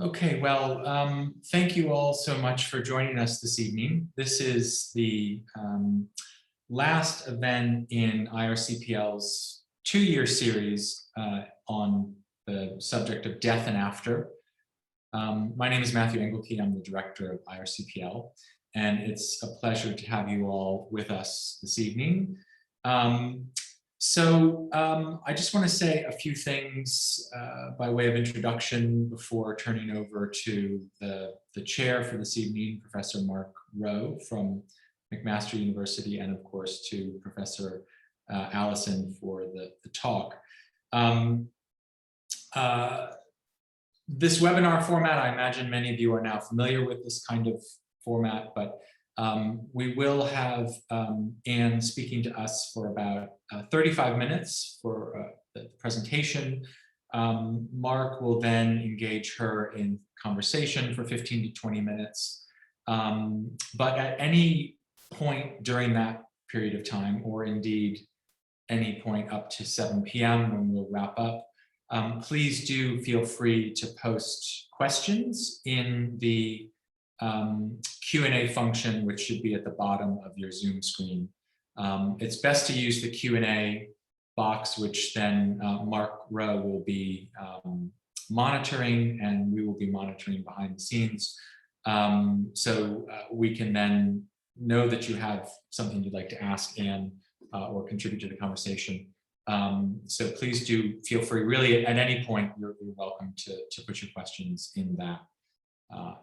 Okay, well, thank you all so much for joining us this evening. This is the last event in IRCPL's two-year series on the subject of death and after. My name is Matthew Engelke. I'm the director of IRCPL, and it's a pleasure to have you all with us this evening. I just want to say a few things by way of introduction before turning over to the chair for this evening, Professor Mark Rowe from McMaster University, and of course to Professor Allison for the talk. This webinar format, I imagine many of you are now familiar with this kind of format, but we will have Anne speaking to us for about 35 minutes for the presentation. Mark will then engage her in conversation for 15 to 20 minutes. But at any point during that period of time, or indeed any point up to 7 p.m. when we'll wrap up, please do feel free to post questions in the Q&A function, which should be at the bottom of your Zoom screen. It's best to use the Q&A box, which then Mark Rowe will be monitoring, and we will be monitoring behind the scenes. So we can then know that you have something you'd like to ask Anne or contribute to the conversation. So please do feel free, really at any point, you're welcome to put your questions in that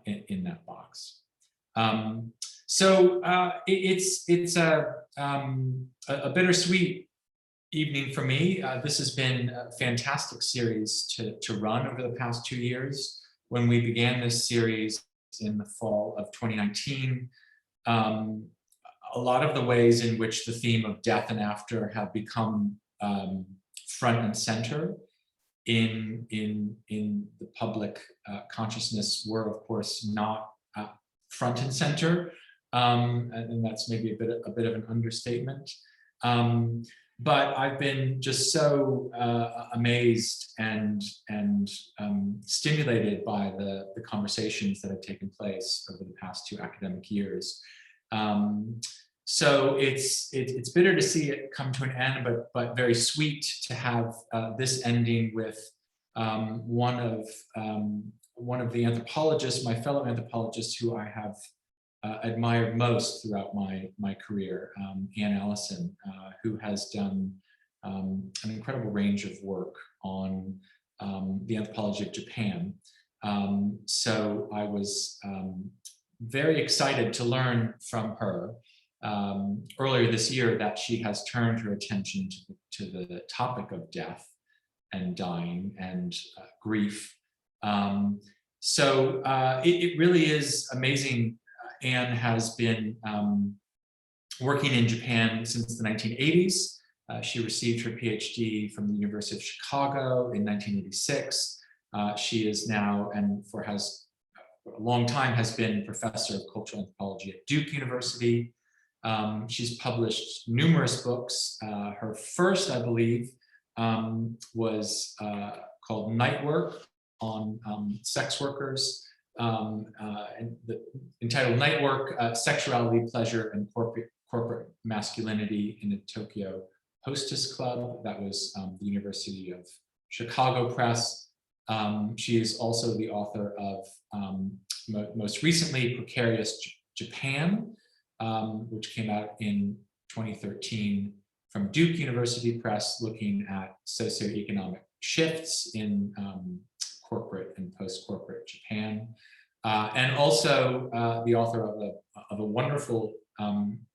in that box. It's a bittersweet evening for me. This has been a fantastic series to run over the past 2 years. When we began this series in the fall of 2019, a lot of the ways in which the theme of death and after have become front and center in the public consciousness were, of course, not front and center, and that's maybe a bit of an understatement. But I've been just so amazed and stimulated by the conversations that have taken place over the past 2 academic years. So it's bitter to see it come to an end, but very sweet to have this ending with one of the anthropologists, my fellow anthropologists, who I have admired most throughout my career, Allison, who has done an incredible range of work on the anthropology of Japan. So I was very excited to learn from her earlier this year that she has turned her attention to the topic of death and dying and grief. It really is amazing. Anne has been working in Japan since the 1980s. She received her PhD from the University of Chicago in 1986. She is now, and for a long time, has been professor of cultural anthropology at Duke University. She's published numerous books. Her first, I believe, was called Night Work on sex workers, entitled Night Work, Sexuality, Pleasure, and Corporate Masculinity in a Tokyo Hostess Club. That was the University of Chicago Press. She is also the author of, most recently, Precarious Japan, which came out in 2013 from Duke University Press, looking at socio-economic shifts in corporate and post-corporate Japan, and also the author of a wonderful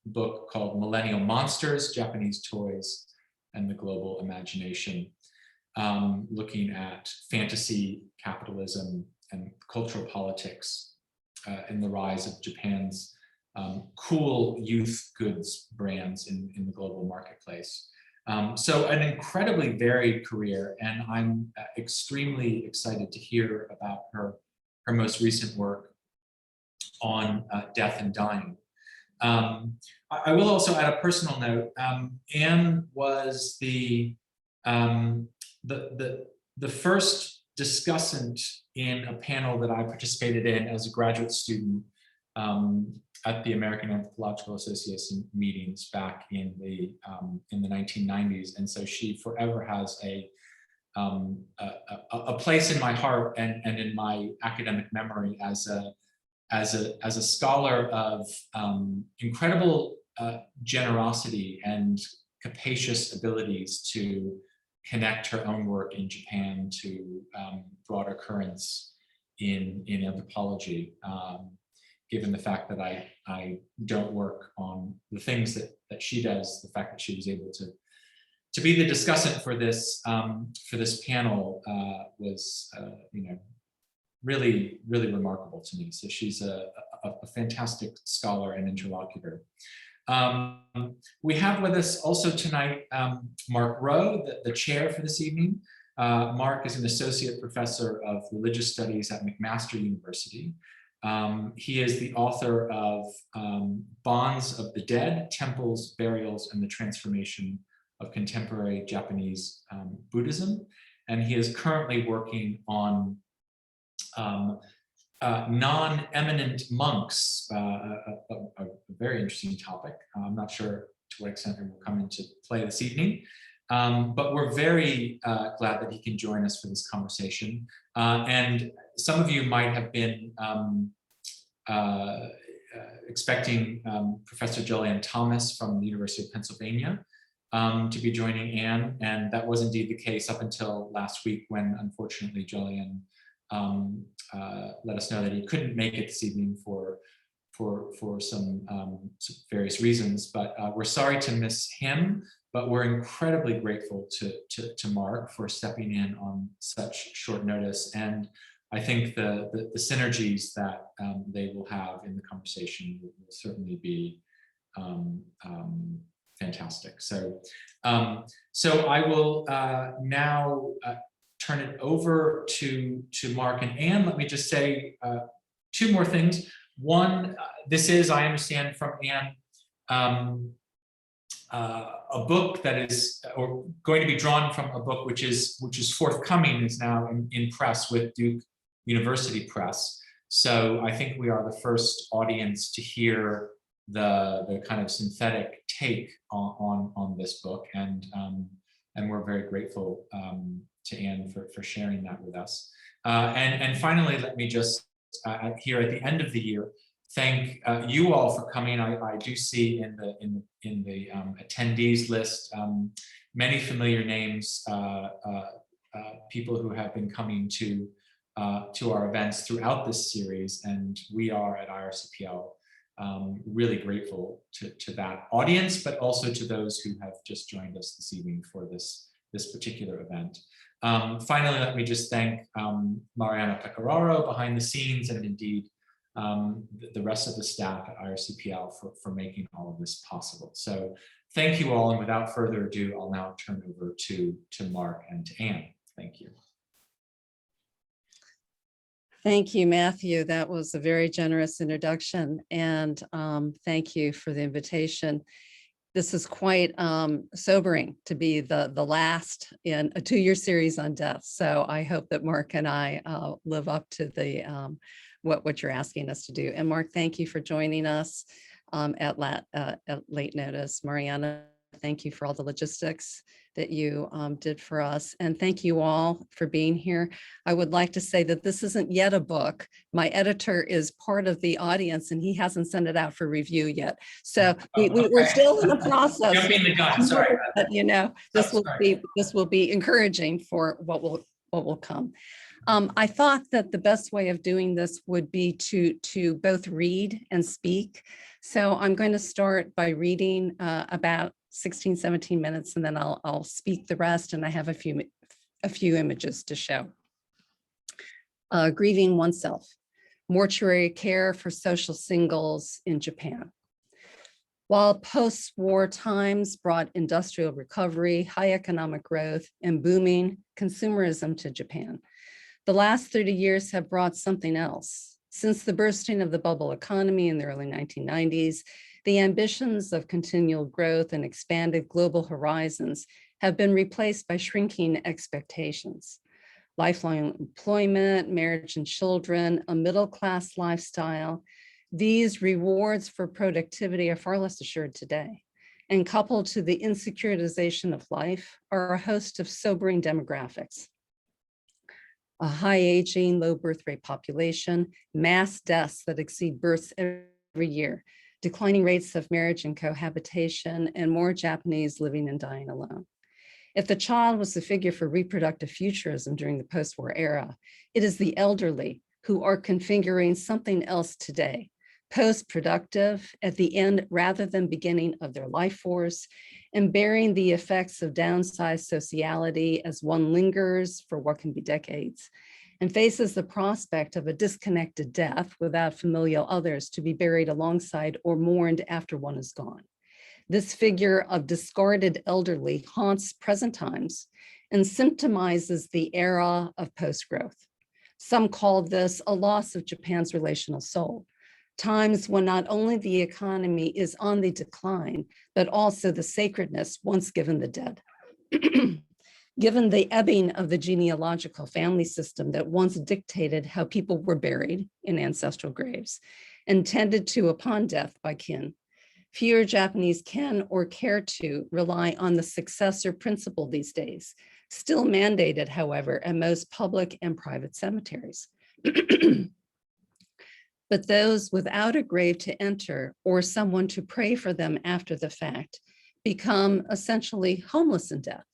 book called Millennial Monsters, Japanese Toys and the Global Imagination, looking at fantasy, capitalism, and cultural politics and the rise of Japan's cool youth goods brands in the global marketplace. So an incredibly varied career, and I'm extremely excited to hear about her most recent work on death and dying. I will also add a personal note. Anne was the first discussant in a panel that I participated in as a graduate student at the American Anthropological Association meetings back in the 1990s, and so she forever has a place in my heart and in my academic memory as a scholar of incredible generosity and capacious abilities to connect her own work in Japan to broader currents in anthropology. Given the fact that I don't work on the things that she does, the fact that she was able to be the discussant for this panel was really remarkable to me. So she's a fantastic scholar and interlocutor. We have with us also tonight Mark Rowe, the chair for this evening. Mark is an associate professor of religious studies at McMaster University. He is the author of Bonds of the Dead, Temples, Burials, and the Transformation of Contemporary Japanese Buddhism. And he is currently working on non-eminent monks, a very interesting topic. I'm not sure to what extent it will come into play this evening, but we're very glad that he can join us for this conversation. And some of you might have been expecting Professor Jillian Thomas from the University of Pennsylvania to be joining Anne, and that was indeed the case up until last week when, unfortunately, Jillian let us know that he couldn't make it this evening for some various reasons. But we're sorry to miss him, but we're incredibly grateful to Mark for stepping in on such short notice. And I think the synergies that they will have in the conversation will certainly be fantastic. So I will now turn it over to Mark and Anne. Let me just say two more things. One, this is, I understand from Anne, a book that is or going to be drawn from a book which is forthcoming, is now in press with Duke University Press. So I think we are the first audience to hear the kind of synthetic take on this book, and we're very grateful to Anne for sharing that with us. And finally, let me just here at the end of the year thank you all for coming. I do see in the attendees list many familiar names, people who have been coming to our events throughout this series, and we are at IRCPL really grateful to that audience, but also to those who have just joined us this evening for this particular event. Finally, let me just thank Mariana Pecoraro behind the scenes, and indeed the rest of the staff at IRCPL for making all of this possible. So thank you all, and without further ado, I'll now turn over to Mark and to Anne. Thank you. Thank you, Matthew. That was a very generous introduction, and thank you for the invitation. This is quite sobering to be the last in a 2-year series on death. So I hope that Mark and I live up to the what you're asking us to do. And Mark, thank you for joining us at late notice. Mariana, thank you for all the logistics that you did for us. And thank you all for being here. I would like to say that this isn't yet a book. My editor is part of the audience and he hasn't sent it out for review yet. So we're still in the process. Jumping the gun, sorry. But, you know, this will be encouraging for what will come. I thought that the best way of doing this would be to both read and speak. So I'm going to start by reading about 16, 17 minutes, and then I'll speak the rest, and I have a few images to show. Grieving oneself, mortuary care for social singles in Japan. While post-war times brought industrial recovery, high economic growth, and booming consumerism to Japan, the last 30 years have brought something else. Since the bursting of the bubble economy in the early 1990s, the ambitions of continual growth and expanded global horizons have been replaced by shrinking expectations. lifelong employment, marriage and children, a middle-class lifestyle. These rewards for productivity are far less assured today. And coupled to the insecuritization of life are a host of sobering demographics. A high aging, low birth rate population, mass deaths that exceed births every year, declining rates of marriage and cohabitation, and more Japanese living and dying alone. If the child was the figure for reproductive futurism during the post-war era, it is the elderly who are configuring something else today, post-productive at the end rather than beginning of their life force, and bearing the effects of downsized sociality as one lingers for what can be decades, and faces the prospect of a disconnected death without familial others to be buried alongside or mourned after one is gone. This figure of discarded elderly haunts present times and symptomizes the era of post-growth. Some call this a loss of Japan's relational soul, times when not only the economy is on the decline, but also the sacredness once given the dead. Given the ebbing of the genealogical family system that once dictated how people were buried in ancestral graves and tended to upon death by kin, fewer Japanese can or care to rely on the successor principle these days, still mandated, however, at most public and private cemeteries. But those without a grave to enter or someone to pray for them after the fact become essentially homeless in death,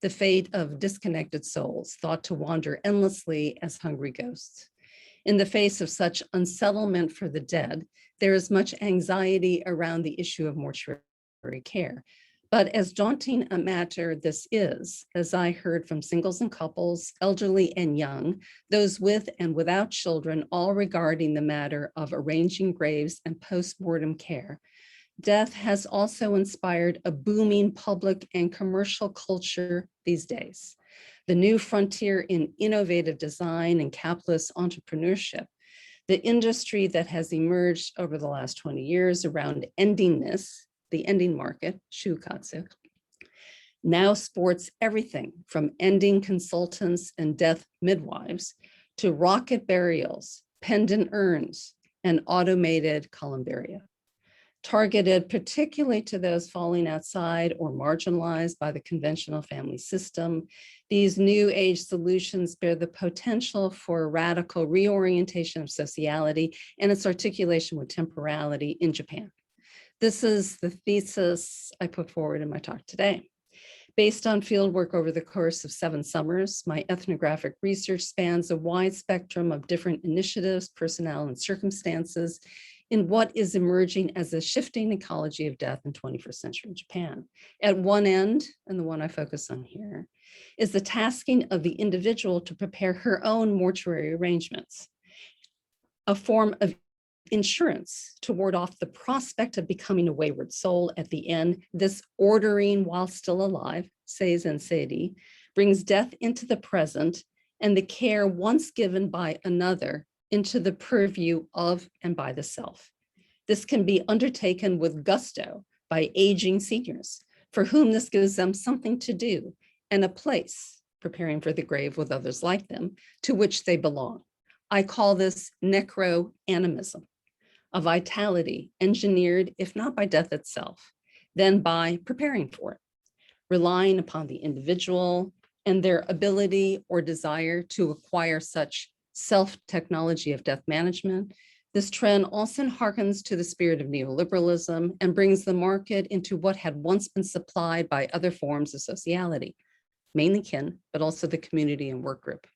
the fate of disconnected souls thought to wander endlessly as hungry ghosts. In the face of such unsettlement for the dead, there is much anxiety around the issue of mortuary care. But as daunting a matter this is, as I heard from singles and couples, elderly and young, those with and without children, all regarding the matter of arranging graves and post-mortem care, death has also inspired a booming public and commercial culture these days. The new frontier in innovative design and capitalist entrepreneurship, the industry that has emerged over the last 20 years around endingness, the ending market, shukatsu, now sports everything from ending consultants and death midwives to rocket burials, pendant urns, and automated columbaria. Targeted particularly to those falling outside or marginalized by the conventional family system, these new age solutions bear the potential for a radical reorientation of sociality and its articulation with temporality in Japan. This is the thesis I put forward in my talk today. Based on fieldwork over the course of 7 summers, my ethnographic research spans a wide spectrum of different initiatives, personnel, and circumstances in what is emerging as a shifting ecology of death in 21st century Japan. At one end, and the one I focus on here, is the tasking of the individual to prepare her own mortuary arrangements, a form of insurance to ward off the prospect of becoming a wayward soul at the end. This ordering while still alive, seizen seiri, brings death into the present and the care once given by another into the purview of and by the self. This can be undertaken with gusto by aging seniors, for whom this gives them something to do and a place, preparing for the grave with others like them, to which they belong. I call this necro-animism, a vitality engineered, if not by death itself, then by preparing for it, relying upon the individual and their ability or desire to acquire such self-technology of death management. This trend also harkens to the spirit of neoliberalism and brings the market into what had once been supplied by other forms of sociality, mainly kin, but also the community and work group.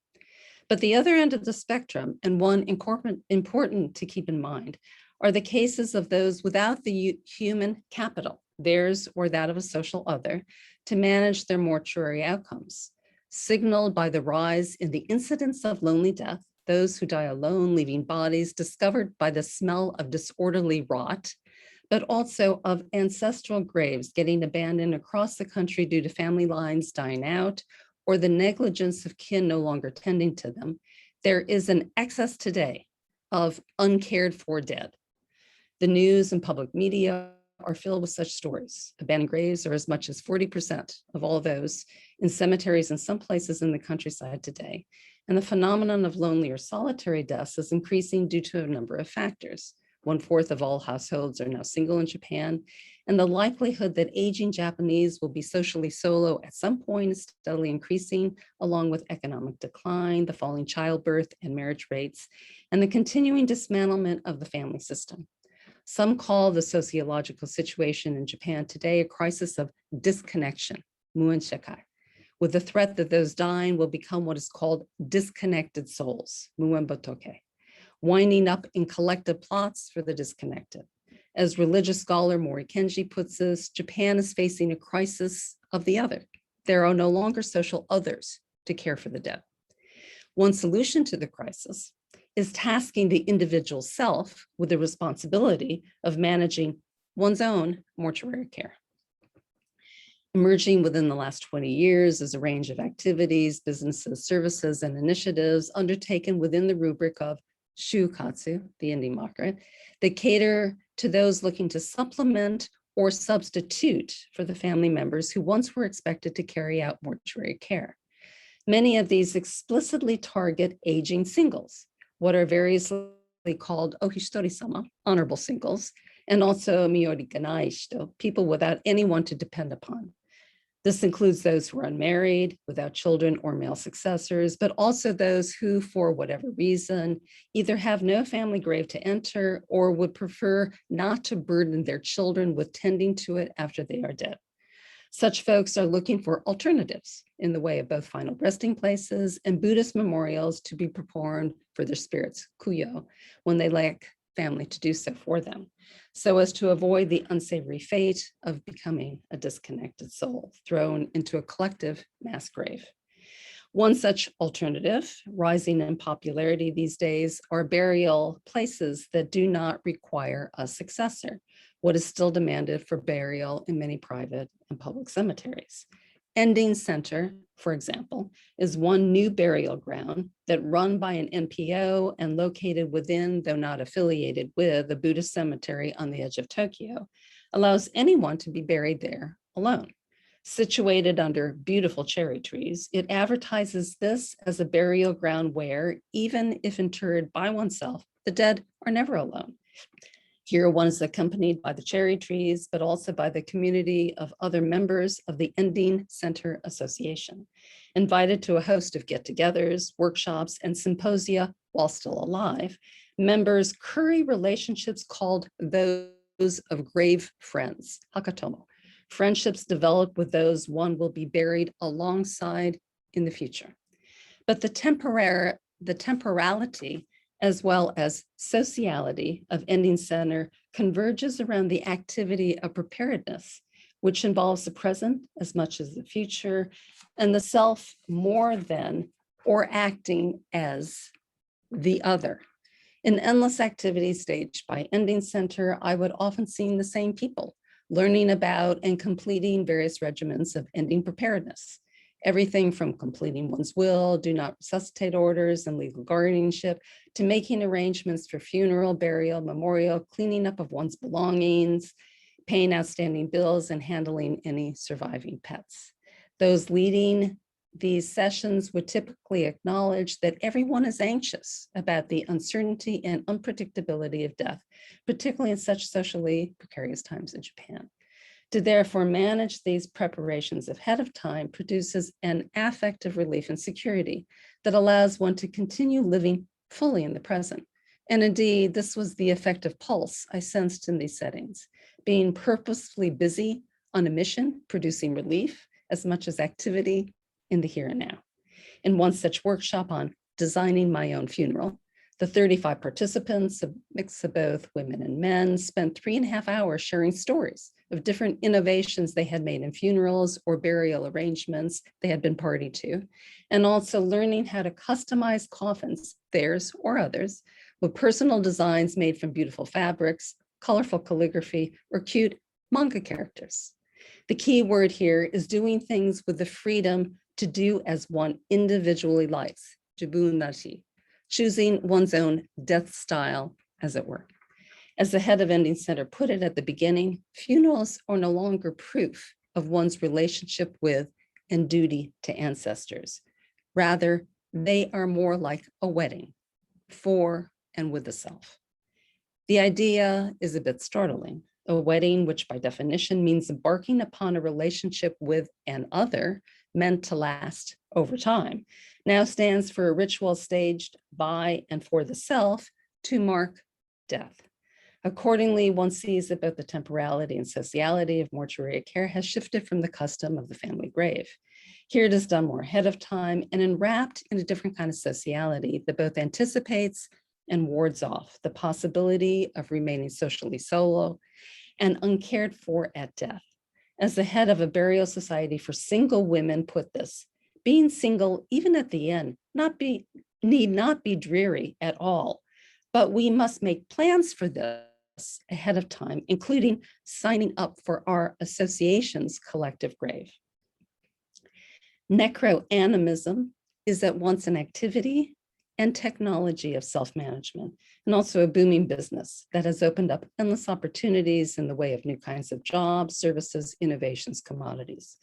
But the other end of the spectrum, and one important to keep in mind, are the cases of those without the human capital, theirs or that of a social other, to manage their mortuary outcomes, signaled by the rise in the incidence of lonely death, those who die alone, leaving bodies discovered by the smell of disorderly rot, but also of ancestral graves getting abandoned across the country due to family lines dying out or the negligence of kin no longer tending to them. There is an excess today of uncared for dead. The news and public media are filled with such stories. Abandoned graves are as much as 40% of all those in cemeteries in some places in the countryside today. And the phenomenon of lonely or solitary deaths is increasing due to a number of factors. 1/4 of all households are now single in Japan, and the likelihood that aging Japanese will be socially solo at some point is steadily increasing, along with economic decline, the falling childbirth and marriage rates, and the continuing dismantlement of the family system. Some call the sociological situation in Japan today a crisis of disconnection, muen shakai, with the threat that those dying will become what is called disconnected souls, muen botoke, winding up in collective plots for the disconnected. As religious scholar Mori Kenji puts this, Japan is facing a crisis of the other. There are no longer social others to care for the dead. One solution to the crisis is tasking the individual self with the responsibility of managing one's own mortuary care. Emerging within the last 20 years is a range of activities, businesses, services, and initiatives undertaken within the rubric of shukatsu, the ending market, that cater to those looking to supplement or substitute for the family members who once were expected to carry out mortuary care. Many of these explicitly target aging singles, what are variously called ohistori-sama, honorable singles, and also miori ganai shito, people without anyone to depend upon. This includes those who are unmarried, without children or male successors, but also those who, for whatever reason, either have no family grave to enter or would prefer not to burden their children with tending to it after they are dead. Such folks are looking for alternatives in the way of both final resting places and Buddhist memorials to be performed for their spirits, kuyo, when they lack family to do so for them, so as to avoid the unsavory fate of becoming a disconnected soul thrown into a collective mass grave. One such alternative, rising in popularity these days, are burial places that do not require a successor, what is still demanded for burial in many private and public cemeteries. Ending Center, for example, is one new burial ground that run by an NPO and located within, though not affiliated with, the Buddhist cemetery on the edge of Tokyo, allows anyone to be buried there alone. Situated under beautiful cherry trees, it advertises this as a burial ground where, even if interred by oneself, the dead are never alone. Here one is accompanied by the cherry trees, but also by the community of other members of the Ending Center Association, invited to a host of get-togethers, workshops, and symposia while still alive. Members curry relationships called those of grave friends, hakatomo, friendships developed with those one will be buried alongside in the future. But the temporality as well as sociality of Ending Center converges around the activity of preparedness, which involves the present as much as the future, and the self more than or acting as the other. In endless activities staged by Ending Center, I would often see the same people learning about and completing various regimens of ending preparedness. Everything from completing one's will, do not resuscitate orders, and legal guardianship, to making arrangements for funeral, burial, memorial, cleaning up of one's belongings, paying outstanding bills, and handling any surviving pets. Those leading these sessions would typically acknowledge that everyone is anxious about the uncertainty and unpredictability of death, particularly in such socially precarious times in Japan. To therefore manage these preparations ahead of time produces an affect of relief and security that allows one to continue living fully in the present. And indeed, this was the effective pulse I sensed in these settings, being purposefully busy on a mission, producing relief as much as activity in the here and now. In one such workshop on designing my own funeral, the 35 participants, a mix of both women and men, spent 3.5 hours sharing stories of different innovations they had made in funerals or burial arrangements they had been party to, and also learning how to customize coffins, theirs or others, with personal designs made from beautiful fabrics, colorful calligraphy, or cute manga characters. The key word here is doing things with the freedom to do as one individually likes, jibun nashi, choosing one's own death style, as it were. As the head of Ending Center put it at the beginning, funerals are no longer proof of one's relationship with and duty to ancestors. Rather, they are more like a wedding for and with the self. The idea is a bit startling. A wedding, which by definition means embarking upon a relationship with an other meant to last over time, now stands for a ritual staged by and for the self to mark death. Accordingly, one sees that both the temporality and sociality of mortuary care has shifted from the custom of the family grave. Here it is done more ahead of time and enwrapped in a different kind of sociality that both anticipates and wards off the possibility of remaining socially solo and uncared for at death. As the head of a burial society for single women put this, being single, even at the end, need not be dreary at all, but we must make plans for this ahead of time, including signing up for our association's collective grave. Necro-animism is at once an activity and technology of self-management, and also a booming business that has opened up endless opportunities in the way of new kinds of jobs, services, innovations, commodities.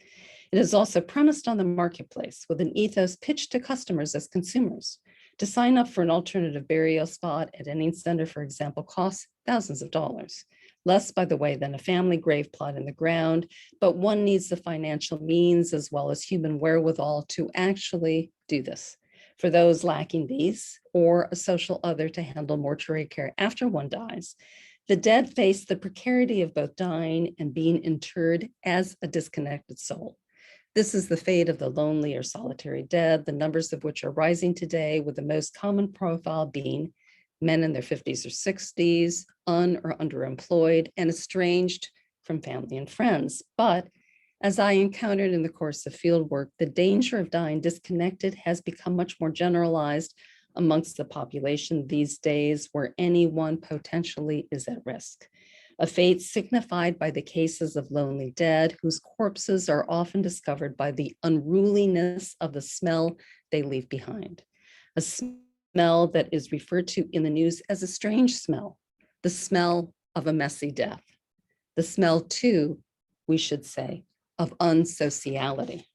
It is also premised on the marketplace with an ethos pitched to customers as consumers. To sign up for an alternative burial spot at any center, for example, costs thousands of dollars. Less, by the way, than a family grave plot in the ground, but one needs the financial means as well as human wherewithal to actually do this. For those lacking these, or a social other to handle mortuary care after one dies, the dead face the precarity of both dying and being interred as a disconnected soul. This is the fate of the lonely or solitary dead, the numbers of which are rising today, with the most common profile being men in their 50s or 60s, or underemployed, and estranged from family and friends. But as I encountered in the course of fieldwork, the danger of dying disconnected has become much more generalized amongst the population these days, where anyone potentially is at risk. A fate signified by the cases of lonely dead, whose corpses are often discovered by the unruliness of the smell they leave behind. A smell that is referred to in the news as a strange smell, the smell of a messy death. The smell, too, we should say, of unsociality.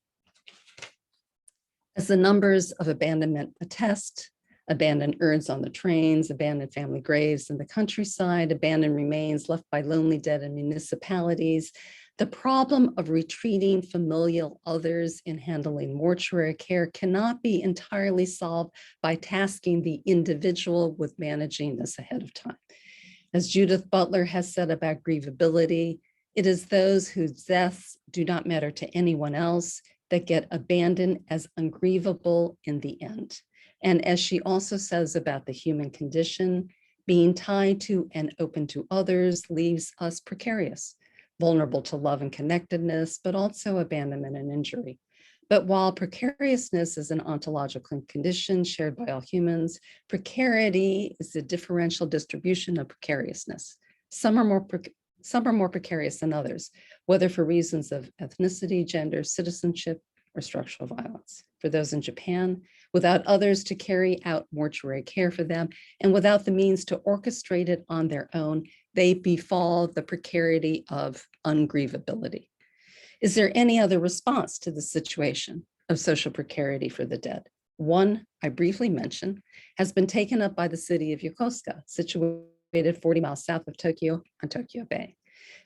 As the numbers of abandonment attest, abandoned urns on the trains, abandoned family graves in the countryside, abandoned remains left by lonely dead in municipalities, the problem of retreating familial others in handling mortuary care cannot be entirely solved by tasking the individual with managing this ahead of time. As Judith Butler has said about grievability, it is those whose deaths do not matter to anyone else that get abandoned as ungrievable in the end. And as she also says about the human condition, being tied to and open to others leaves us precarious, vulnerable to love and connectedness, but also abandonment and injury. But while precariousness is an ontological condition shared by all humans, precarity is the differential distribution of precariousness. Some are more precarious than others, whether for reasons of ethnicity, gender, citizenship, or structural violence. For those in Japan, without others to carry out mortuary care for them, and without the means to orchestrate it on their own, they befall the precarity of ungrievability. Is there any other response to the situation of social precarity for the dead? One I briefly mentioned has been taken up by the city of Yokosuka, situated 40 miles south of Tokyo on Tokyo Bay.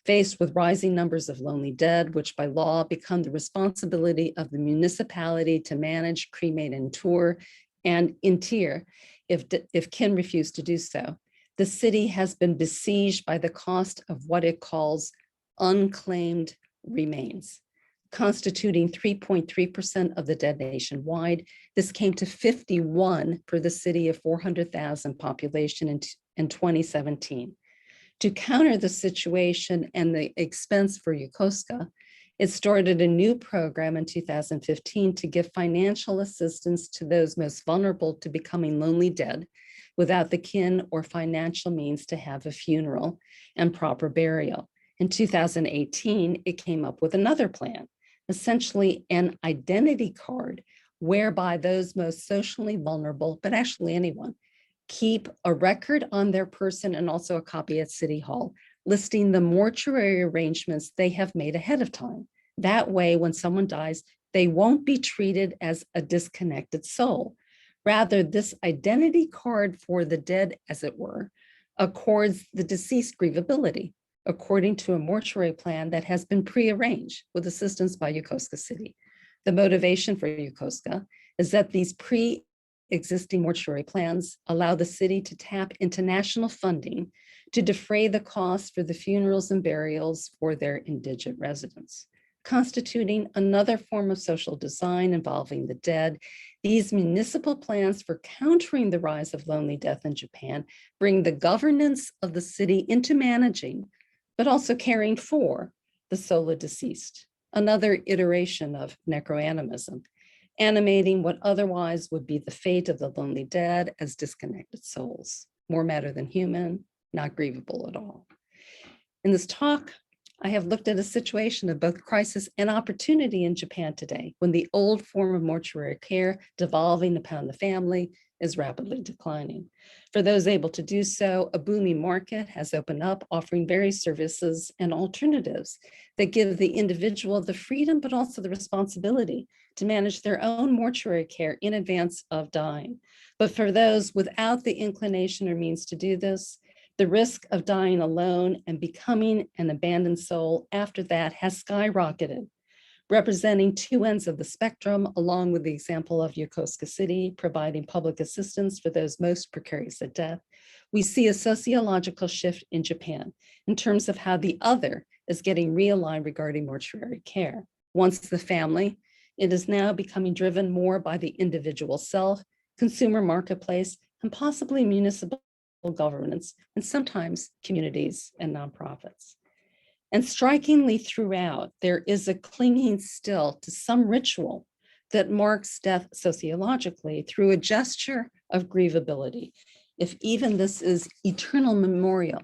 Faced with rising numbers of lonely dead, which by law become the responsibility of the municipality to manage, cremate, and inter if kin refuse to do so, the city has been besieged by the cost of what it calls unclaimed remains, constituting 3.3% of the dead nationwide. This came to 51 for the city of 400,000 population in 2017. To counter the situation and the expense for Yokosuka, it started a new program in 2015 to give financial assistance to those most vulnerable to becoming lonely dead without the kin or financial means to have a funeral and proper burial. In 2018, it came up with another plan, essentially an identity card whereby those most socially vulnerable, but actually anyone, keep a record on their person and also a copy at City Hall, listing the mortuary arrangements they have made ahead of time. That way, when someone dies, they won't be treated as a disconnected soul. Rather, this identity card for the dead, as it were, accords the deceased grievability according to a mortuary plan that has been prearranged with assistance by Yokosuka City. The motivation for Yokosuka is that these pre-existing mortuary plans allow the city to tap into national funding to defray the cost for the funerals and burials for their indigent residents. Constituting another form of social design involving the dead, these municipal plans for countering the rise of lonely death in Japan bring the governance of the city into managing, but also caring for the soul of deceased, another iteration of necro-animism, animating what otherwise would be the fate of the lonely dead as disconnected souls, more matter than human, not grievable at all. In this talk, I have looked at a situation of both crisis and opportunity in Japan today, when the old form of mortuary care devolving upon the family is rapidly declining. For those able to do so, a booming market has opened up, offering various services and alternatives that give the individual the freedom, but also the responsibility to manage their own mortuary care in advance of dying. But for those without the inclination or means to do this, the risk of dying alone and becoming an abandoned soul after that has skyrocketed, representing two ends of the spectrum, along with the example of Yokosuka City providing public assistance for those most precarious at death. We see a sociological shift in Japan in terms of how the other is getting realigned regarding mortuary care. Once the family, it is now becoming driven more by the individual self, consumer marketplace, and possibly municipal governments, and sometimes communities and nonprofits. And strikingly throughout, there is a clinging still to some ritual that marks death sociologically through a gesture of grievability. If even this is eternal memorial,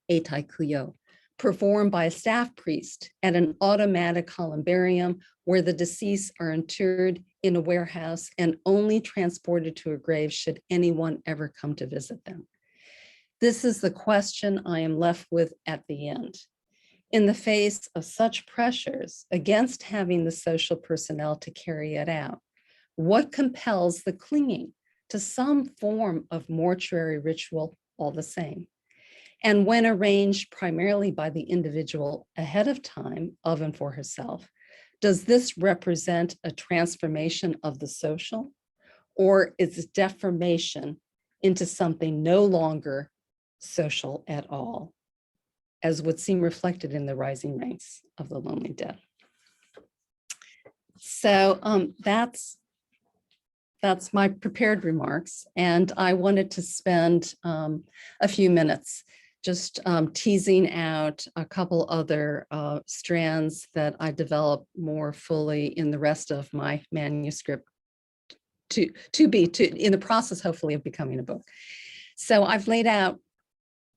eitai kuyo, performed by a staff priest at an automatic columbarium where the deceased are interred in a warehouse and only transported to a grave should anyone ever come to visit them. This is the question I am left with at the end. In the face of such pressures against having the social personnel to carry it out, what compels the clinging to some form of mortuary ritual all the same? And when arranged primarily by the individual ahead of time of and for herself, does this represent a transformation of the social, or its deformation into something no longer social at all, as would seem reflected in the rising ranks of the lonely dead? So that's my prepared remarks. And I wanted to spend a few minutes just teasing out a couple other strands that I developed more fully in the rest of my manuscript in the process, hopefully, of becoming a book. So I've laid out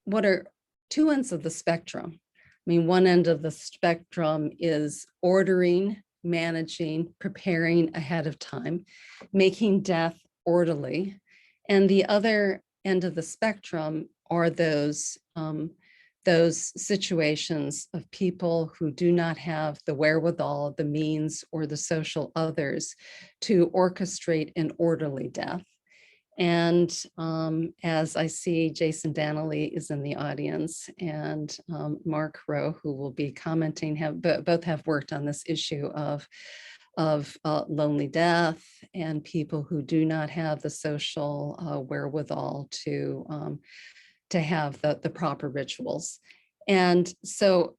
what are two ends of the spectrum. I mean, one end of the spectrum is ordering, managing, preparing ahead of time, making death orderly. And the other end of the spectrum are those situations of people who do not have the wherewithal, the means, or the social others to orchestrate an orderly death. And as I see, Jason Danley is in the audience, and Mark Rowe, who will be commenting, both have worked on this issue of lonely death and people who do not have the social wherewithal to have the proper rituals. And so,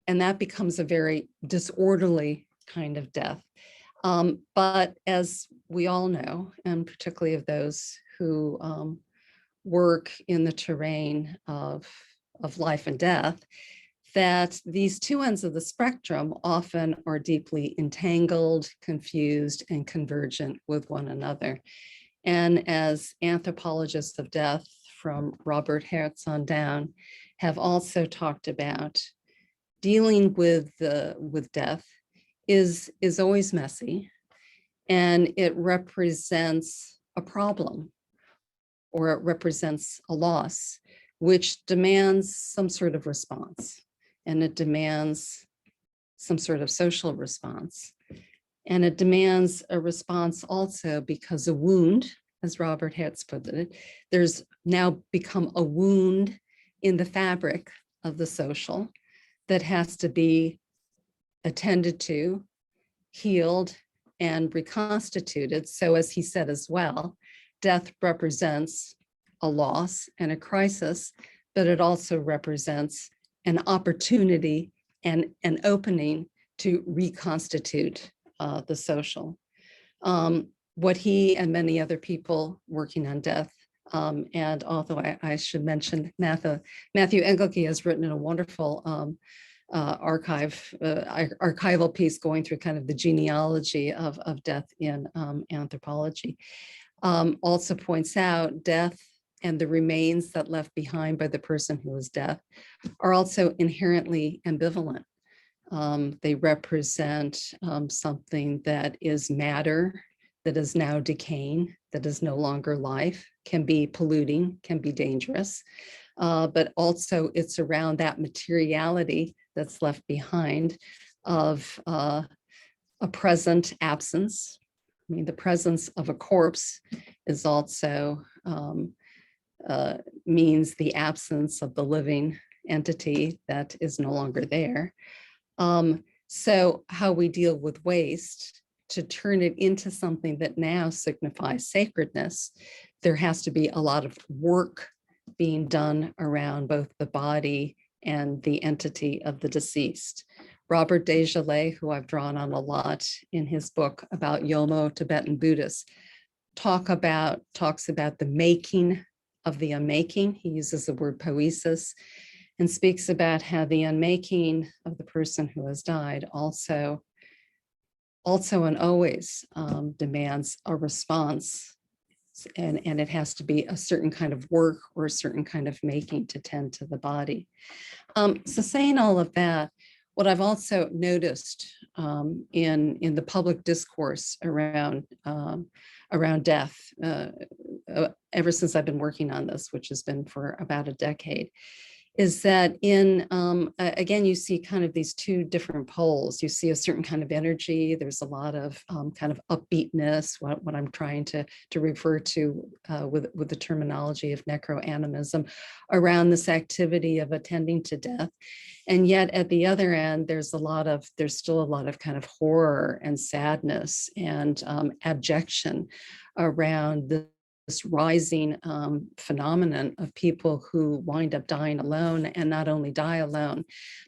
and that becomes a very disorderly kind of death. But as we all know, and particularly of those who work in the terrain of life and death, that these two ends of the spectrum often are deeply entangled, confused, and convergent with one another. And as anthropologists of death from Robert Hertz on down have also talked about, dealing with death is always messy, and it represents a problem or it represents a loss, which demands some sort of response, and it demands some sort of social response. And it demands a response also because a wound, as Robert Hertz put it, there's now become a wound in the fabric of the social that has to be attended to, healed, and reconstituted. So as he said as well, death represents a loss and a crisis, but it also represents an opportunity and an opening to reconstitute the social. What he and many other people working on death, and although I should mention Matthew Engelke has written a wonderful archival piece going through kind of the genealogy of death in anthropology, also points out death and the remains that left behind by the person who was dead are also inherently ambivalent. They represent something that is matter, that is now decaying, that is no longer life, can be polluting, can be dangerous, but also it's around that materiality that's left behind of a present absence. I mean, the presence of a corpse is also means the absence of the living entity that is no longer there. So how we deal with waste to turn it into something that now signifies sacredness, there has to be a lot of work being done around both the body and the entity of the deceased. Robert Desjardins, who I've drawn on a lot in his book about Yomo Tibetan Buddhists, talks about the making of the unmaking. He uses the word poesis and speaks about how the unmaking of the person who has died also and always demands a response, and it has to be a certain kind of work or a certain kind of making to tend to the body. So saying all of that, what I've also noticed in the public discourse around death, ever since I've been working on this, which has been for about a decade, is that again, you see kind of these two different poles. You see a certain kind of energy. There's a lot of kind of upbeatness, what I'm trying to refer to with the terminology of necro-animism around this activity of attending to death. And yet at the other end, there's still a lot of kind of horror and sadness and abjection around this rising phenomenon of people who wind up dying alone, and not only die alone,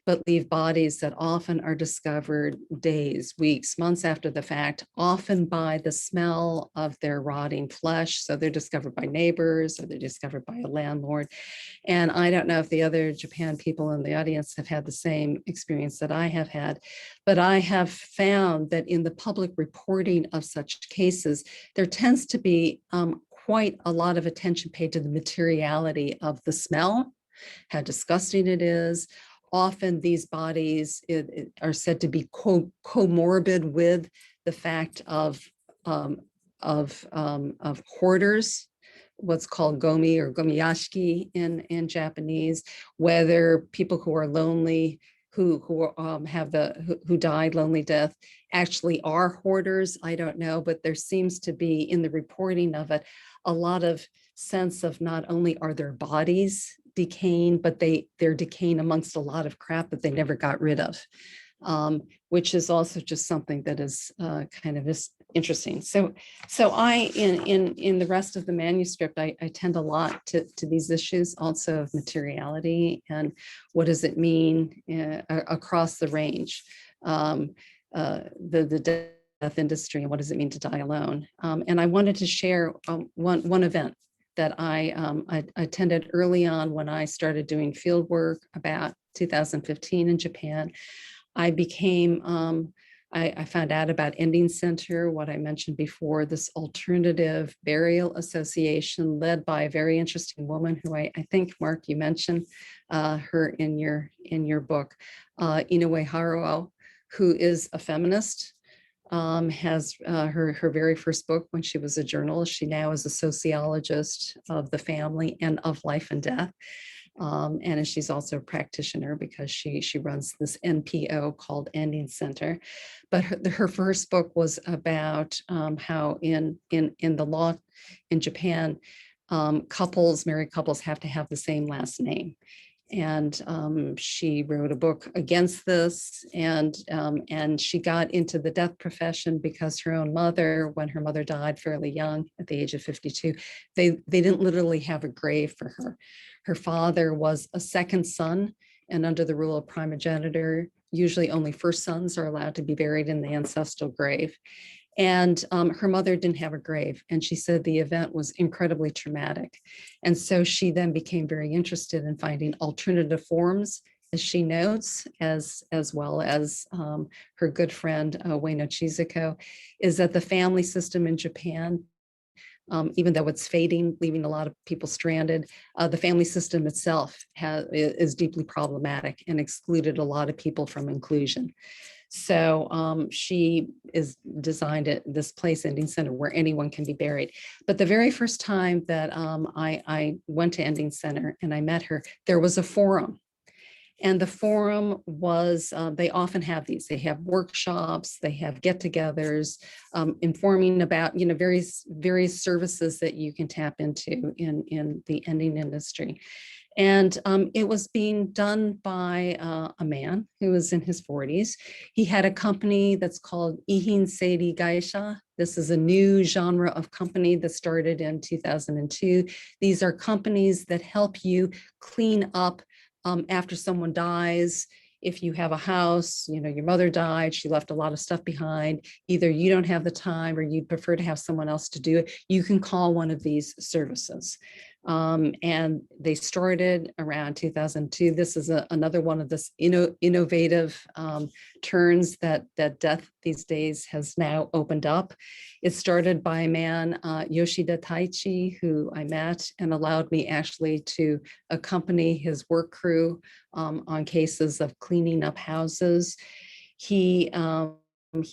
but leave bodies that often are discovered days, weeks, months after the fact, often by the smell of their rotting flesh. So they're discovered by neighbors, or they're discovered by a landlord. And I don't know if the other Japan people in the audience have had the same experience that I have had, but I have found that in the public reporting of such cases, there tends to be quite a lot of attention paid to the materiality of the smell, how disgusting it is. Often these bodies are said to be comorbid with the fact of hoarders, what's called gomi or gomiyashiki in Japanese, whether people who are lonely, who died lonely death actually are hoarders. I don't know, but there seems to be in the reporting of it a lot of sense of not only are their bodies decaying, but they're decaying amongst a lot of crap that they never got rid of, which is also just something that is kind of interesting. So I in the rest of the manuscript, I tend a lot to these issues also of materiality and what does it mean across the range, the death industry, and what does it mean to die alone. And I wanted to share one event that I attended early on when I started doing field work about 2015 in Japan. I found out about Ending Center, what I mentioned before, this alternative burial association led by a very interesting woman who I think, Mark, you mentioned her in your book, Inoue Haruo, who is a feminist. has her very first book when she was a journalist. She now is a sociologist of the family and of life and death. And she's also a practitioner because she runs this NPO called Ending Center. But her first book was about how in the law in Japan, married couples have to have the same last name. And she wrote a book against this, and she got into the death profession because her own mother, when her mother died fairly young at the age of 52, they didn't literally have a grave for her. Her father was a second son, and under the rule of primogeniture, usually only first sons are allowed to be buried in the ancestral grave. And her mother didn't have a grave. And she said the event was incredibly traumatic. And so she then became very interested in finding alternative forms, as she notes, as well as her good friend, Ueno Chizuko, is that the family system in Japan, even though it's fading, leaving a lot of people stranded, the family system itself is deeply problematic and excluded a lot of people from inclusion. So she is designed at this place, Ending Center, where anyone can be buried. But the very first time that I went to Ending Center and I met her, there was a forum. And the forum was, they often have these, they have workshops, they have get-togethers, informing about, various services that you can tap into in the ending industry. And it was being done by a man who was in his 40s. He had a company that's called Ihin Seiri Gaisha. This is a new genre of company that started in 2002. These are companies that help you clean up after someone dies. If you have a house, your mother died, she left a lot of stuff behind, either you don't have the time or you'd prefer to have someone else to do it, you can call one of these services. And they started around 2002. This is another one of this innovative turns that death these days has now opened up. It started by a man, Yoshida Taichi, who I met and allowed me actually to accompany his work crew on cases of cleaning up houses. He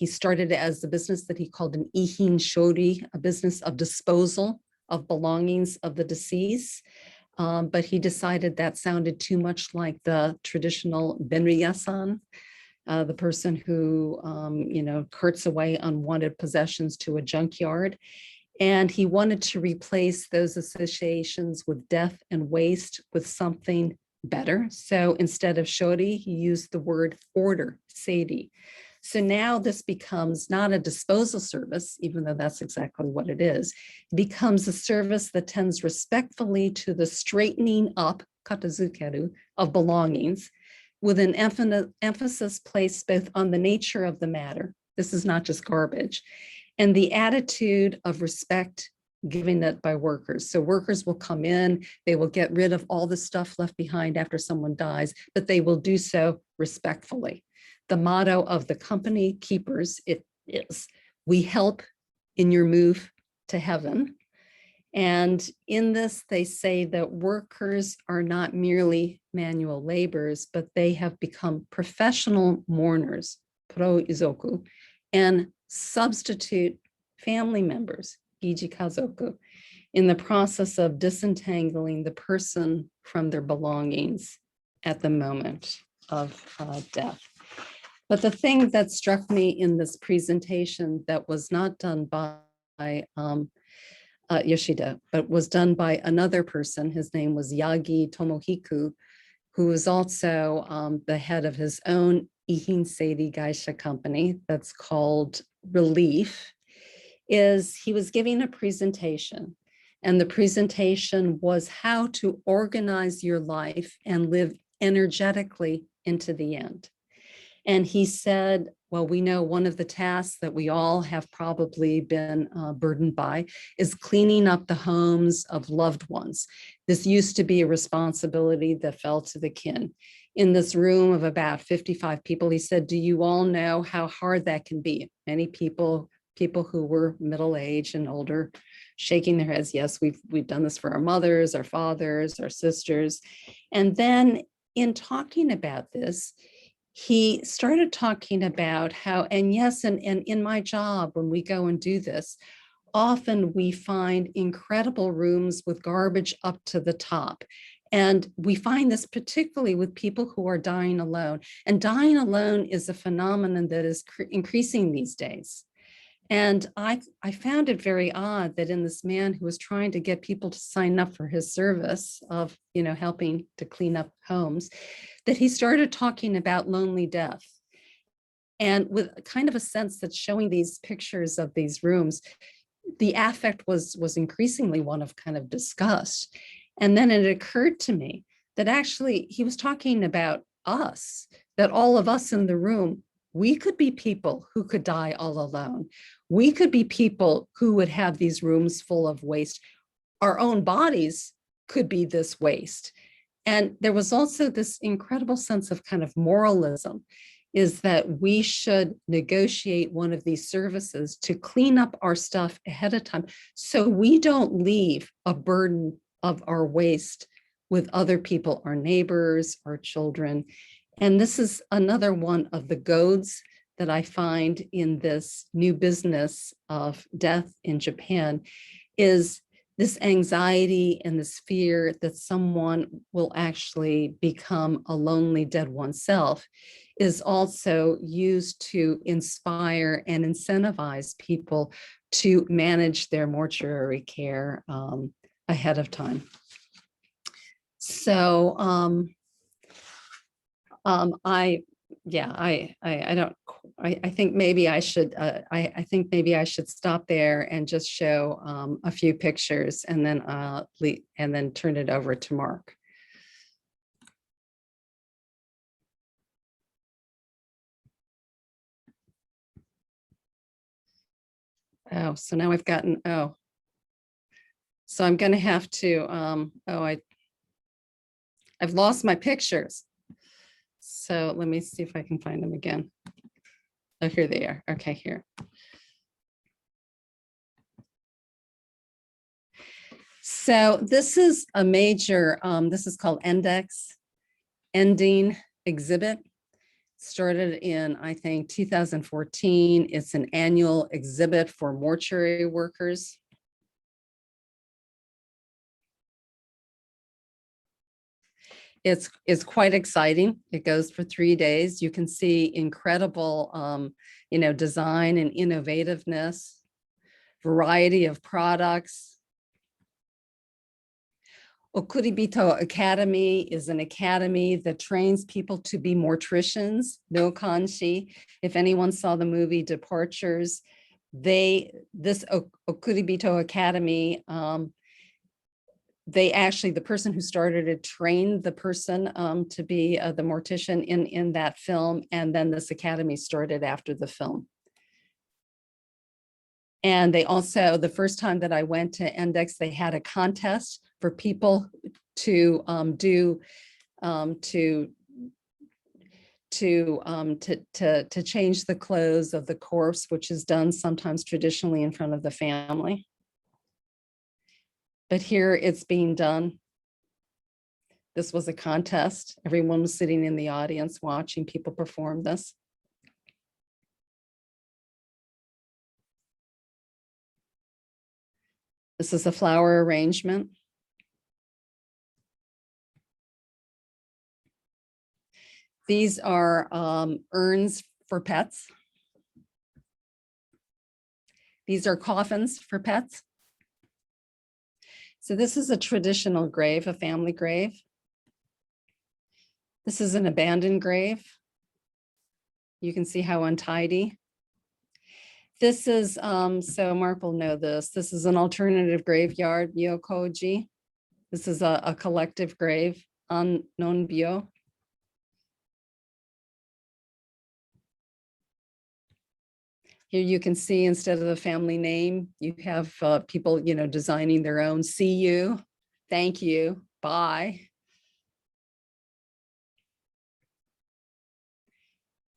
started as a business that he called an Ihin Shori, a business of disposal of belongings of the deceased. But he decided that sounded too much like the traditional benryasan, the person who, carts away unwanted possessions to a junkyard. And he wanted to replace those associations with death and waste with something better. So instead of shori, he used the word order, seiri. So now this becomes not a disposal service, even though that's exactly what it is. It becomes a service that tends respectfully to the straightening up, katazukeru, of belongings, with an emphasis placed both on the nature of the matter. This is not just garbage, and the attitude of respect given it by workers. So workers will come in, they will get rid of all the stuff left behind after someone dies, but they will do so respectfully. The motto of the company keepers, it is, we help in your move to heaven. And in this, they say that workers are not merely manual laborers, but they have become professional mourners, pro izoku, and substitute family members, giji kazoku, in the process of disentangling the person from their belongings at the moment of death. But the thing that struck me in this presentation that was not done by Yoshida, but was done by another person, his name was Yagi Tomohiku, who was also the head of his own Ihin Seiri Gaisha company that's called Relief, is he was giving a presentation. And the presentation was how to organize your life and live energetically into the end. And he said, well, we know one of the tasks that we all have probably been burdened by is cleaning up the homes of loved ones. This used to be a responsibility that fell to the kin. In this room of about 55 people, he said, do you all know how hard that can be? Many people who were middle-aged and older, shaking their heads, yes, we've done this for our mothers, our fathers, our sisters. And then in talking about this, he started talking about how, and yes, and in my job, when we go and do this, often we find incredible rooms with garbage up to the top. And we find this particularly with people who are dying alone. And dying alone is a phenomenon that is increasing these days. And I found it very odd that in this man who was trying to get people to sign up for his service of, helping to clean up homes, that he started talking about lonely death. And with kind of a sense that showing these pictures of these rooms, the affect was increasingly one of kind of disgust. And then it occurred to me that actually he was talking about us, that all of us in the room, we could be people who could die all alone. We could be people who would have these rooms full of waste. Our own bodies could be this waste. And there was also this incredible sense of kind of moralism, is that we should negotiate one of these services to clean up our stuff ahead of time so we don't leave a burden of our waste with other people, our neighbors, our children. And this is another one of the goads that I find in this new business of death in Japan, is this anxiety and this fear that someone will actually become a lonely dead oneself is also used to inspire and incentivize people to manage their mortuary care ahead of time. So I think maybe I should I think maybe I should stop there and just show a few pictures and then turn it over to Mark. Oh, so now I've gotten, so I'm going to have to, I've lost my pictures. So let me see if I can find them again. Oh, here they are. Okay, here. So this is a major, this is called Ending exhibit. Started in, I think, 2014. It's an annual exhibit for mortuary workers. It's quite exciting. It goes for 3 days. You can see incredible, design and innovativeness, variety of products. Okuribito Academy is an academy that trains people to be morticians, no kanshi. If anyone saw the movie Departures, this Okuribito Academy, the person who started it trained the person to be the mortician in that film, and then this academy started after the film. And they also, the first time that I went to Index, they had a contest for people to change the clothes of the corpse, which is done sometimes traditionally in front of the family. But here it's being done. This was a contest. Everyone was sitting in the audience watching people perform this. This is a flower arrangement. These are urns for pets. These are coffins for pets. So this is a traditional grave, a family grave. This is an abandoned grave. You can see how untidy. This is, so Mark will know this. This is an alternative graveyard, Myokoji. This is a collective grave on Nonbyo. Here you can see, instead of the family name, you have people, designing their own. See you, thank you, bye.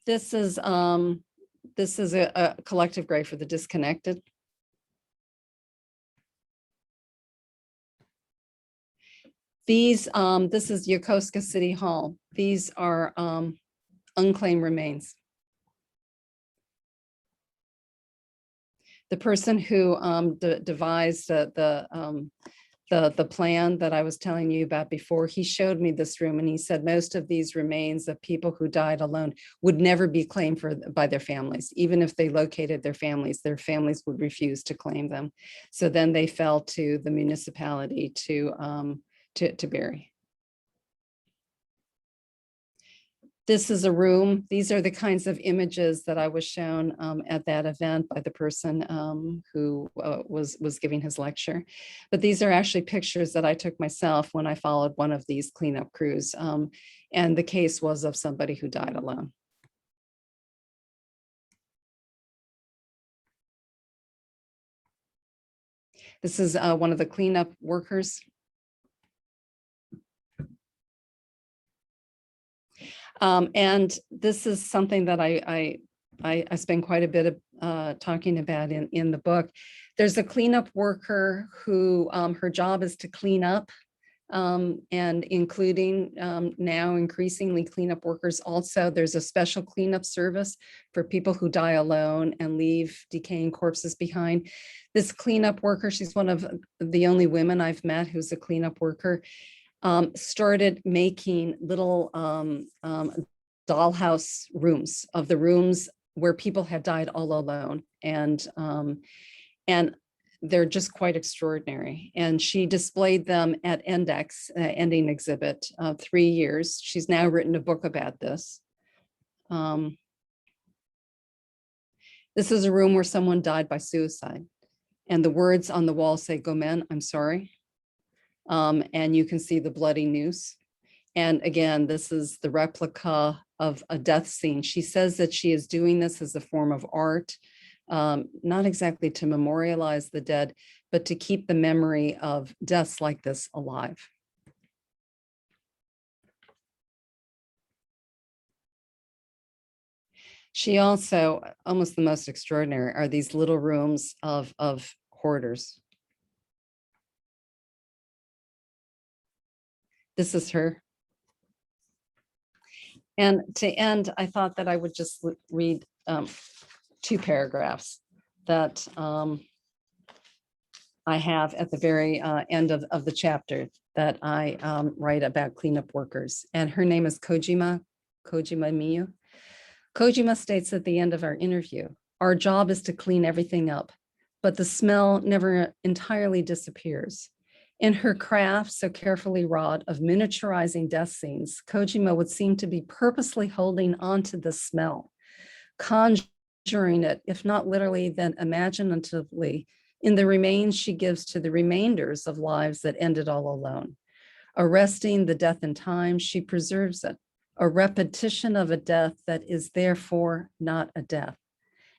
This is a collective grave for the disconnected. These, this is Yokosuka City Hall. These are unclaimed remains. The person who devised the plan that I was telling you about before, he showed me this room and he said most of these remains of people who died alone would never be claimed by their families. Even if they located their families would refuse to claim them. So then they fell to the municipality to bury. This is a room. These are the kinds of images that I was shown at that event by the person who was giving his lecture. But these are actually pictures that I took myself when I followed one of these cleanup crews. And the case was of somebody who died alone. This is one of the cleanup workers. And this is something that I spend quite a bit of talking about in the book. There's a cleanup worker who her job is to clean up, and including now increasingly cleanup workers also. There's a special cleanup service for people who die alone and leave decaying corpses behind. This cleanup worker, she's one of the only women I've met who's a cleanup worker, started making little dollhouse rooms of the rooms where people had died all alone. And they're just quite extraordinary. And she displayed them at Index, Ending Exhibit, 3 years. She's now written a book about this. This is a room where someone died by suicide. And the words on the wall say, "Gomen, I'm sorry." And you can see the bloody noose. And again, this is the replica of a death scene. She says that she is doing this as a form of art, not exactly to memorialize the dead, but to keep the memory of deaths like this alive. She also, almost the most extraordinary, are these little rooms of hoarders. This is her. And to end, I thought that I would just read 2 paragraphs that I have at the very end of the chapter that I write about cleanup workers. And her name is Kojima Miyu. Kojima states at the end of our interview, "Our job is to clean everything up, but the smell never entirely disappears." In her craft, so carefully wrought, of miniaturizing death scenes, Kojima would seem to be purposely holding on to the smell, conjuring it, if not literally, then imaginatively, in the remains she gives to the remainders of lives that ended all alone. Arresting the death in time, she preserves it, a repetition of a death that is therefore not a death,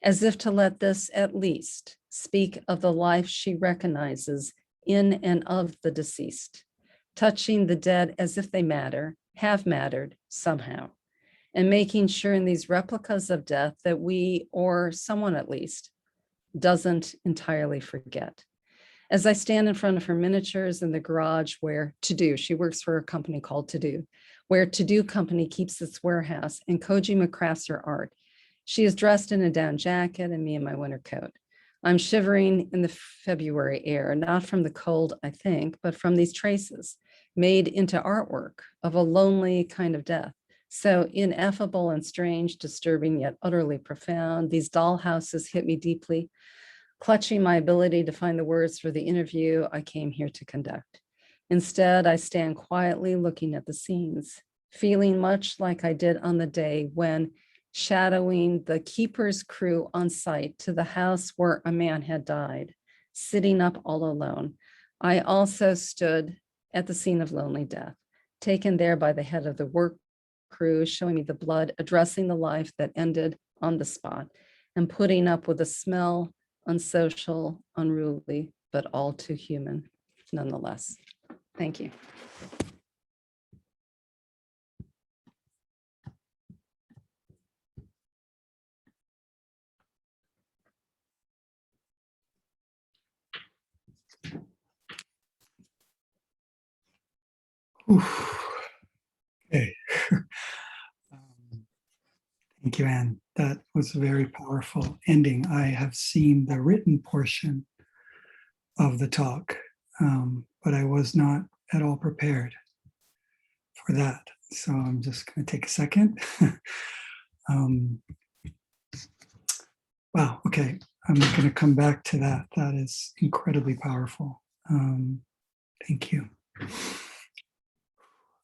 as if to let this at least speak of the life she recognizes in and of the deceased, touching the dead as if they matter, have mattered somehow, and making sure in these replicas of death that we, or someone at least, doesn't entirely forget. As I stand in front of her miniatures in the garage where To Do, she works for a company called To Do, where To Do Company keeps its warehouse and Kojima crafts her art. She is dressed in a down jacket and me in my winter coat. I'm shivering in the February air, not from the cold, I think, but from these traces made into artwork of a lonely kind of death. So ineffable and strange, disturbing, yet utterly profound. These dollhouses hit me deeply, clutching my ability to find the words for the interview I came here to conduct. Instead, I stand quietly looking at the scenes, feeling much like I did on the day when, shadowing the keeper's crew on site to the house where a man had died, sitting up all alone, I also stood at the scene of lonely death, taken there by the head of the work crew, showing me the blood, addressing the life that ended on the spot, and putting up with the smell, unsocial, unruly, but all too human nonetheless. Thank you. Okay. Thank you, Anne. That was a very powerful ending. I have seen the written portion of the talk, but I was not at all prepared for that. So I'm just going to take a second. Wow, okay. I'm going to come back to that. That is incredibly powerful. Thank you.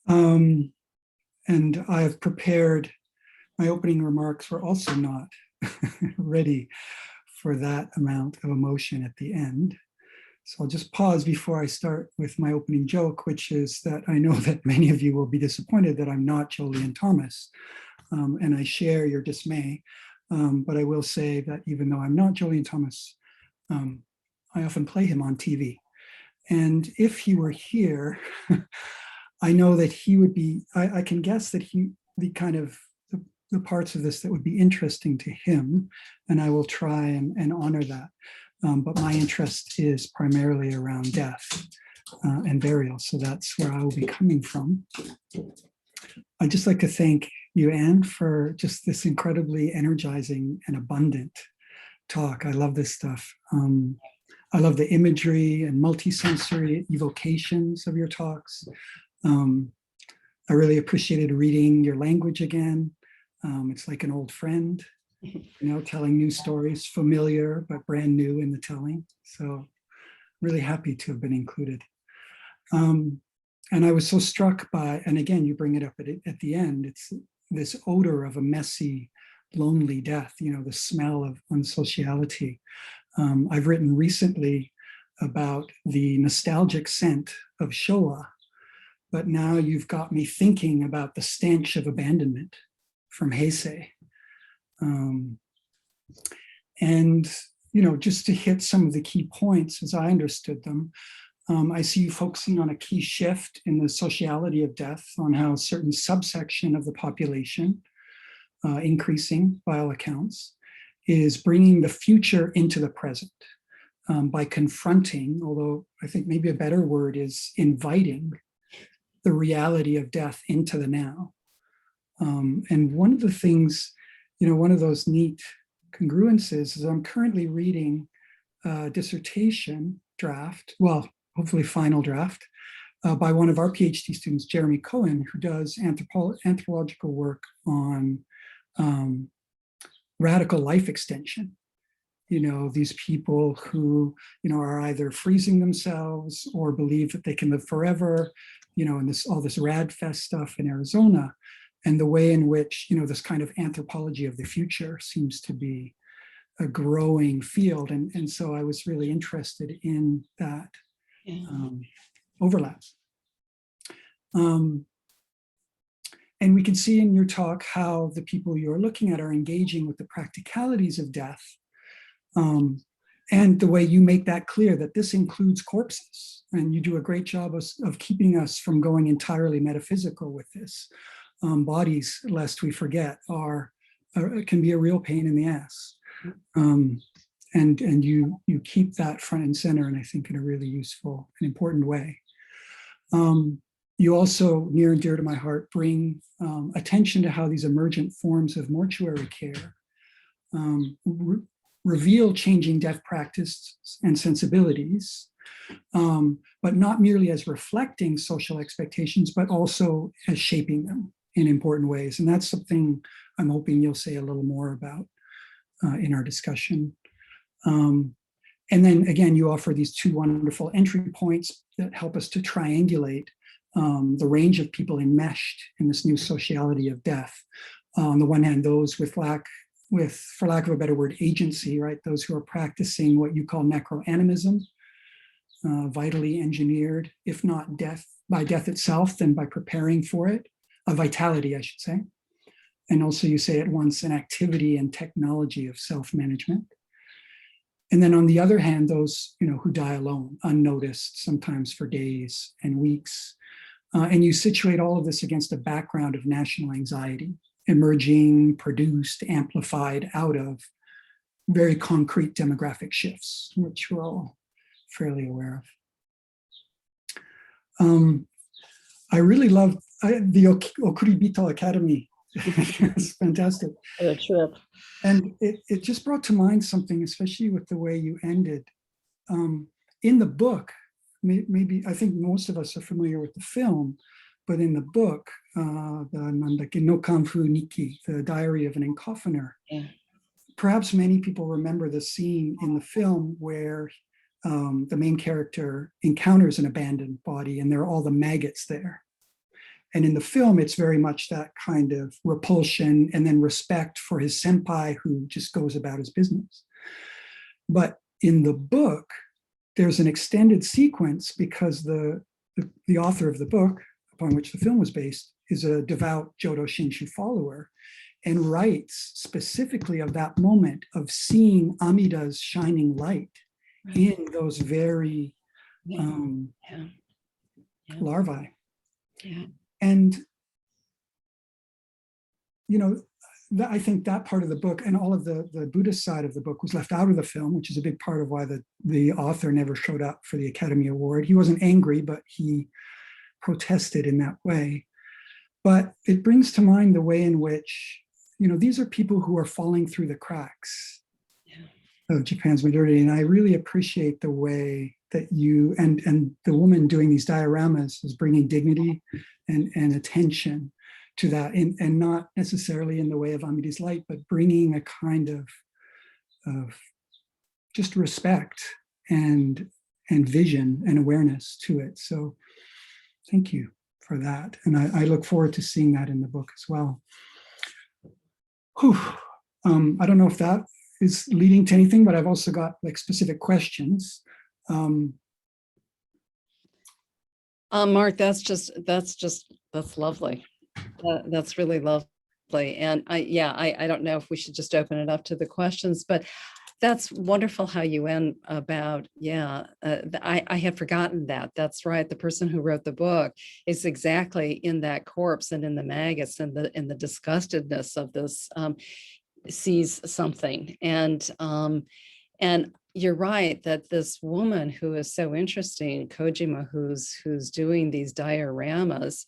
And I've prepared, my opening remarks were also not ready for that amount of emotion at the end. So I'll just pause before I start with my opening joke, which is that I know that many of you will be disappointed that I'm not Jolie and Thomas, and I share your dismay. But I will say that even though I'm not Jolie and Thomas, I often play him on TV. And if he were here, I know that he would be, I can guess that he, the kind of the parts of this that would be interesting to him, and I will try and honor that. But my interest is primarily around death and burial. So that's where I will be coming from. I'd just like to thank you, Anne, for just this incredibly energizing and abundant talk. I love this stuff. I love the imagery and multisensory evocations of your talks. I really appreciated reading your language again. It's like an old friend, you know, telling new stories, familiar but brand new in the telling. So really happy to have been included. And I was so struck by, and again, you bring it up at the end, it's this odor of a messy, lonely death, you know, the smell of unsociality. I've written recently about the nostalgic scent of Shoah, but now you've got me thinking about the stench of abandonment from Heisei. And, you know, just to hit some of the key points as I understood them, I see you focusing on a key shift in the sociality of death, on how a certain subsection of the population, increasing by all accounts, is bringing the future into the present by confronting, although I think maybe a better word is inviting, the reality of death into the now. And one of the things, you know, one of those neat congruences is I'm currently reading a dissertation draft, well, hopefully final draft, by one of our PhD students, Jeremy Cohen, who does anthropological work on radical life extension. You know, these people who, you know, are either freezing themselves or believe that they can live forever, you know, and this all this rad fest stuff in Arizona, and the way in which, you know, this kind of anthropology of the future seems to be a growing field. And so I was really interested in that overlap. And we can see in your talk how the people you're looking at are engaging with the practicalities of death, and the way you make that clear that this includes corpses. And you do a great job of keeping us from going entirely metaphysical with this. Bodies, lest we forget, can be a real pain in the ass. And you keep that front and center, and I think in a really useful and important way. You also, near and dear to my heart, bring attention to how these emergent forms of mortuary care reveal changing death practice and sensibilities, but not merely as reflecting social expectations, but also as shaping them in important ways. And that's something I'm hoping you'll say a little more about in our discussion. And then again, you offer these two wonderful entry points that help us to triangulate the range of people enmeshed in this new sociality of death. On the one hand, those with, for lack of a better word, agency, right? Those who are practicing what you call necro-animism, vitally engineered, if not death by death itself, then by preparing for it, a vitality, I should say. And also you say at once an activity and technology of self-management. And then on the other hand, those, you know, who die alone, unnoticed, sometimes for days and weeks. And you situate all of this against a background of national anxiety, emerging, produced, amplified out of very concrete demographic shifts, which we're all fairly aware of. I really love the Okuribito Academy It's fantastic. A trip. And it just brought to mind something, especially with the way you ended. In the book, maybe I think most of us are familiar with the film, but in the book, the No Kanfu Nikki, the Diary of an Encoffiner, Yeah. perhaps many people remember the scene in the film where the main character encounters an abandoned body and there are all the maggots there. And in the film, it's very much that kind of repulsion and then respect for his senpai who just goes about his business. But in the book, there's an extended sequence because the author of the book, upon which the film was based, is a devout Jodo Shinshu follower and writes specifically of that moment of seeing Amida's shining light in those very larvae. Yeah. And, you know, I think that part of the book and all of the Buddhist side of the book was left out of the film, which is a big part of why the author never showed up for the Academy Award. He wasn't angry, but he protested in that way. But it brings to mind the way in which, you know, these are people who are falling through the cracks of Japan's modernity. And I really appreciate the way that you and the woman doing these dioramas is bringing dignity and attention to that, and not necessarily in the way of Amida's light, but bringing a kind of just respect and vision and awareness to it. So thank you for that. And I look forward to seeing that in the book as well. Whew. I don't know if that is leading to anything, but I've also got like specific questions. Mark, that's lovely. That's really lovely. And I don't know if we should just open it up to the questions, but that's wonderful how you end about, I had forgotten that. That's right. The person who wrote the book is exactly in that corpse and in the maggots and the disgustedness of this, sees something. And you're right that this woman who is so interesting, Kojima, who's doing these dioramas,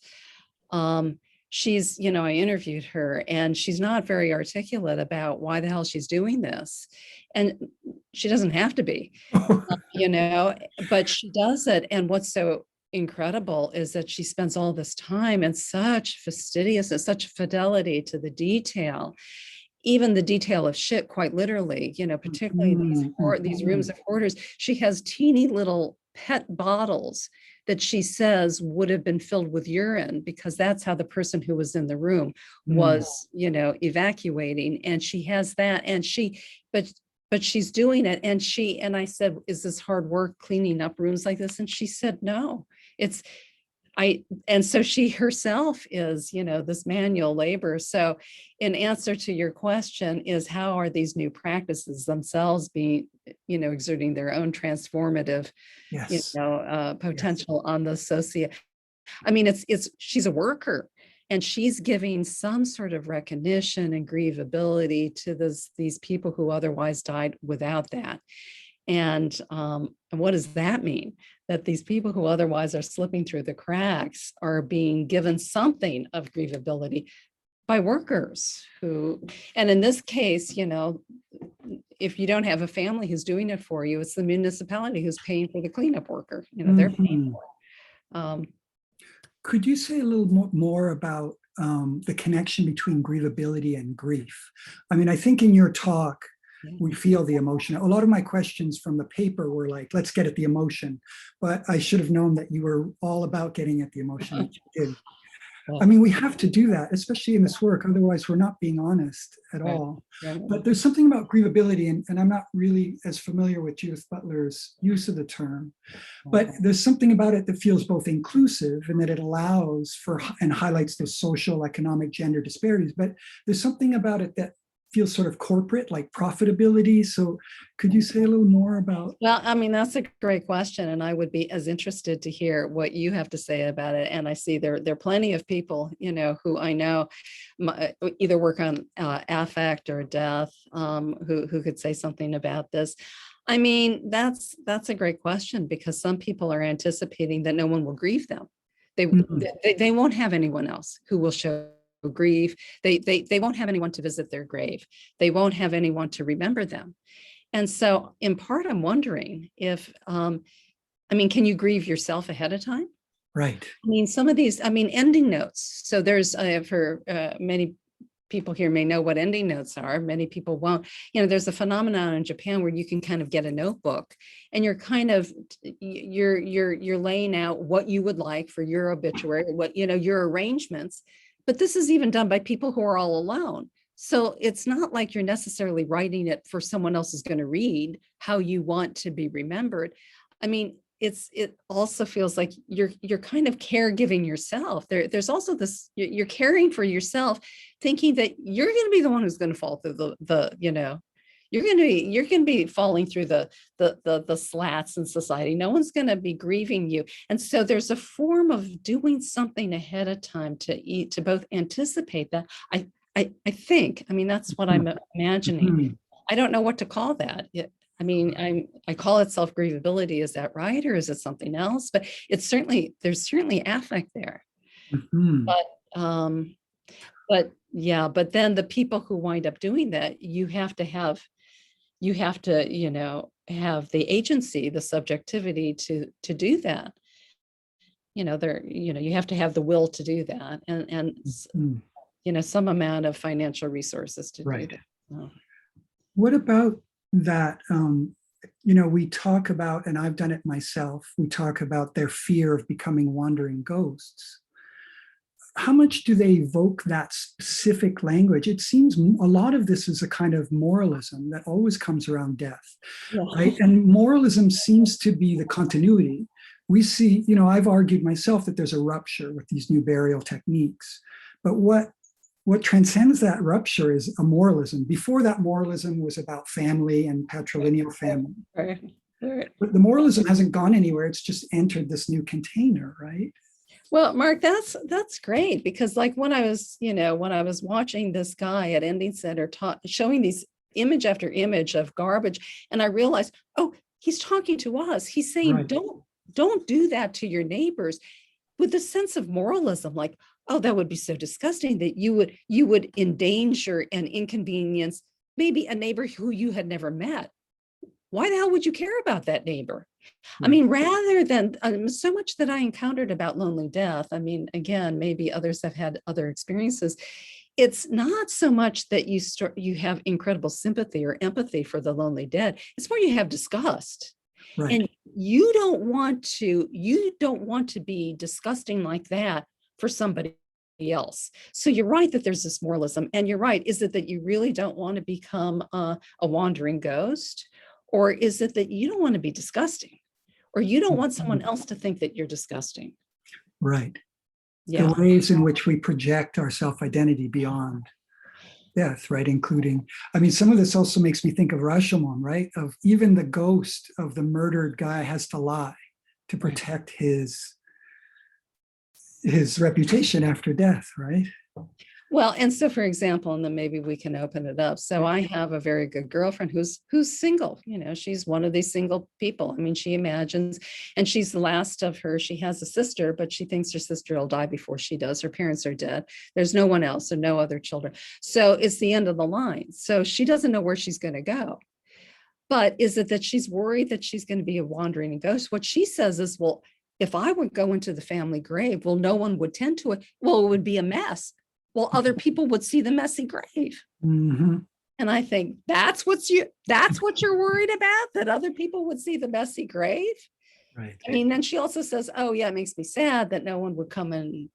she's, I interviewed her and she's not very articulate about why the hell she's doing this. And she doesn't have to be, but she does it. And what's so incredible is that she spends all this time and such fastidiousness, such fidelity to the detail, even the detail of shit, quite literally, particularly these rooms of hoarders. She has teeny little pet bottles that she says would have been filled with urine because that's how the person who was in the room was, evacuating. And she has that, and but she's doing it. And I said, is this hard work cleaning up rooms like this? And she said, no, and so she herself is, this manual labor. So in answer to your question is, how are these new practices themselves being, exerting their own transformative, potential on the socio. I mean, she's a worker and she's giving some sort of recognition and grievability to these people who otherwise died without that. And what does that mean? That these people who otherwise are slipping through the cracks are being given something of grievability by workers who, and in this case, if you don't have a family who's doing it for you, it's the municipality who's paying for the cleanup worker. They're paying for it. Could you say a little more about the connection between grievability and grief? I mean, I think in your talk, we feel the emotion. A lot of my questions from the paper were like, let's get at the emotion, but I should have known that you were all about getting at the emotion that you did. I mean, we have to do that, especially in this work. Otherwise, we're not being honest at all. But there's something about grievability, and I'm not really as familiar with Judith Butler's use of the term, but there's something about it that feels both inclusive and that it allows for and highlights the social, economic, gender disparities. But there's something about it that feels sort of corporate, like profitability. So could you say a little more about? Well, I mean, that's a great question. And I would be as interested to hear what you have to say about it. And I see there are plenty of people, who I know either work on affect or death, who could say something about this. I mean, that's a great question because some people are anticipating that no one will grieve them. They won't have anyone else who will show grieve. They won't have anyone to visit their grave. They won't have anyone to remember them. And so in part, I'm wondering if, I mean, can you grieve yourself ahead of time? Right. I mean, some of these, I mean, ending notes. So there's, for many people here may know what ending notes are. Many people won't. You know, there's a phenomenon in Japan where you can kind of get a notebook and you're kind of, you're laying out what you would like for your obituary, what, you know, your arrangements. But this is even done by people who are all alone. So it's not like you're necessarily writing it for someone else is going to read how you want to be remembered. I mean, it also feels like you're kind of caregiving yourself. There's also this, you're caring for yourself, thinking that you're going to be the one who's going to fall through the you know, you're going to be falling through the slats in society. No one's going to be grieving you. And so there's a form of doing something ahead of time to both anticipate that. I think, I mean, that's what I'm imagining. I don't know what to call that. I mean, I call it self-grievability. Is that right? Or is it something else? But it's certainly, there's certainly affect there. But yeah, but then the people who wind up doing that, you have to, you know, have the agency, the subjectivity to do that. You know, you have to have the will to do that, and you know, some amount of financial resources to do that. So. What about that? You know, we talk about, and I've done it myself, we talk about their fear of becoming wandering ghosts. How much do they evoke that specific language? It seems a lot of this is a kind of moralism that always comes around death, right? And moralism seems to be the continuity. We see, you know, I've argued myself that there's a rupture with these new burial techniques, but what transcends that rupture is a moralism. Before that, moralism was about family and patrilineal family. But the moralism hasn't gone anywhere. It's just entered this new container, right? Well, Mark, that's great, because like when I was watching this guy at Ending Center showing these image after image of garbage, and I realized, oh, he's talking to us. He's saying, don't do that to your neighbors, with the sense of moralism, like, oh, that would be so disgusting that you would endanger and inconvenience maybe a neighbor who you had never met. Why the hell would you care about that neighbor? I mean, rather than so much that I encountered about lonely death. I mean, again, maybe others have had other experiences. It's not so much that you have incredible sympathy or empathy for the lonely dead. It's more you have disgust. Right. And you don't want to be disgusting like that for somebody else. So you're right that there's this moralism, and you're right. Is it that you really don't want to become a wandering ghost? Or is it that you don't want to be disgusting, or you don't want someone else to think that you're disgusting? Right. Yeah. The ways in which we project our self-identity beyond death, right? Including, I mean, some of this also makes me think of Rashomon, right? Of even the ghost of the murdered guy has to lie to protect his reputation after death, right? Well, and so for example, and then maybe we can open it up. So I have a very good girlfriend who's single. You know, she's one of these single people. I mean, she imagines, and she's the last of her. She has a sister, but she thinks her sister will die before she does. Her parents are dead. There's no one else, so no other children. So it's the end of the line. So she doesn't know where she's going to go. But is it that she's worried that she's going to be a wandering ghost? What she says is, well, if I would go into the family grave, well, no one would tend to it. Well, it would be a mess. Well, other people would see the messy grave. And I think that's what you're worried about, that other people would see the messy grave. Right. I mean, then she also says, oh yeah, it makes me sad that no one would come and,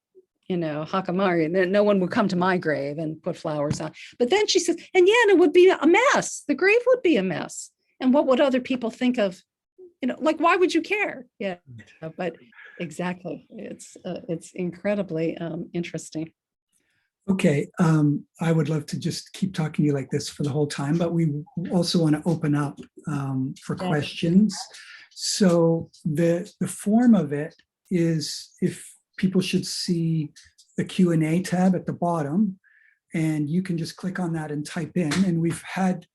you know, hakamari, that no one would come to my grave and put flowers on. But then she says, and yeah, and it would be a mess. The grave would be a mess. And what would other people think of, you know, like, why would you care? Yeah, but exactly. It's incredibly interesting. Okay, I would love to just keep talking to you like this for the whole time, but we also want to open up for questions. So the form of it is, if people should see the Q&A tab at the bottom, and you can just click on that and type in. And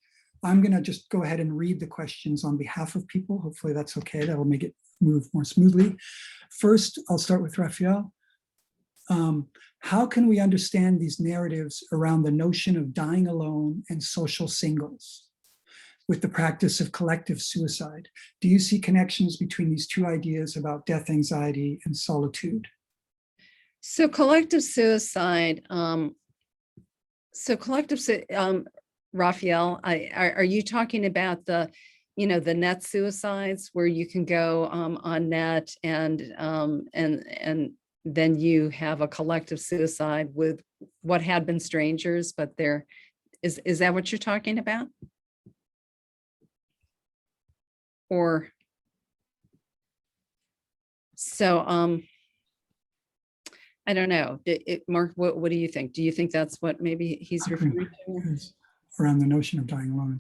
I'm going to just go ahead and read the questions on behalf of people. Hopefully that's okay. That'll make it move more smoothly. First, I'll start with Raphael. How can we understand these narratives around the notion of dying alone and social singles with the practice of collective suicide? Do you see connections between these two ideas about death anxiety and solitude? So collective suicide, Raphael, are you talking about the, the net suicides where you can go on net and then you have a collective suicide with what had been strangers, but is that what you're talking about? Or so I don't know. Mark, what do you think? Do you think that's what maybe he's referring to? Around the notion of dying alone.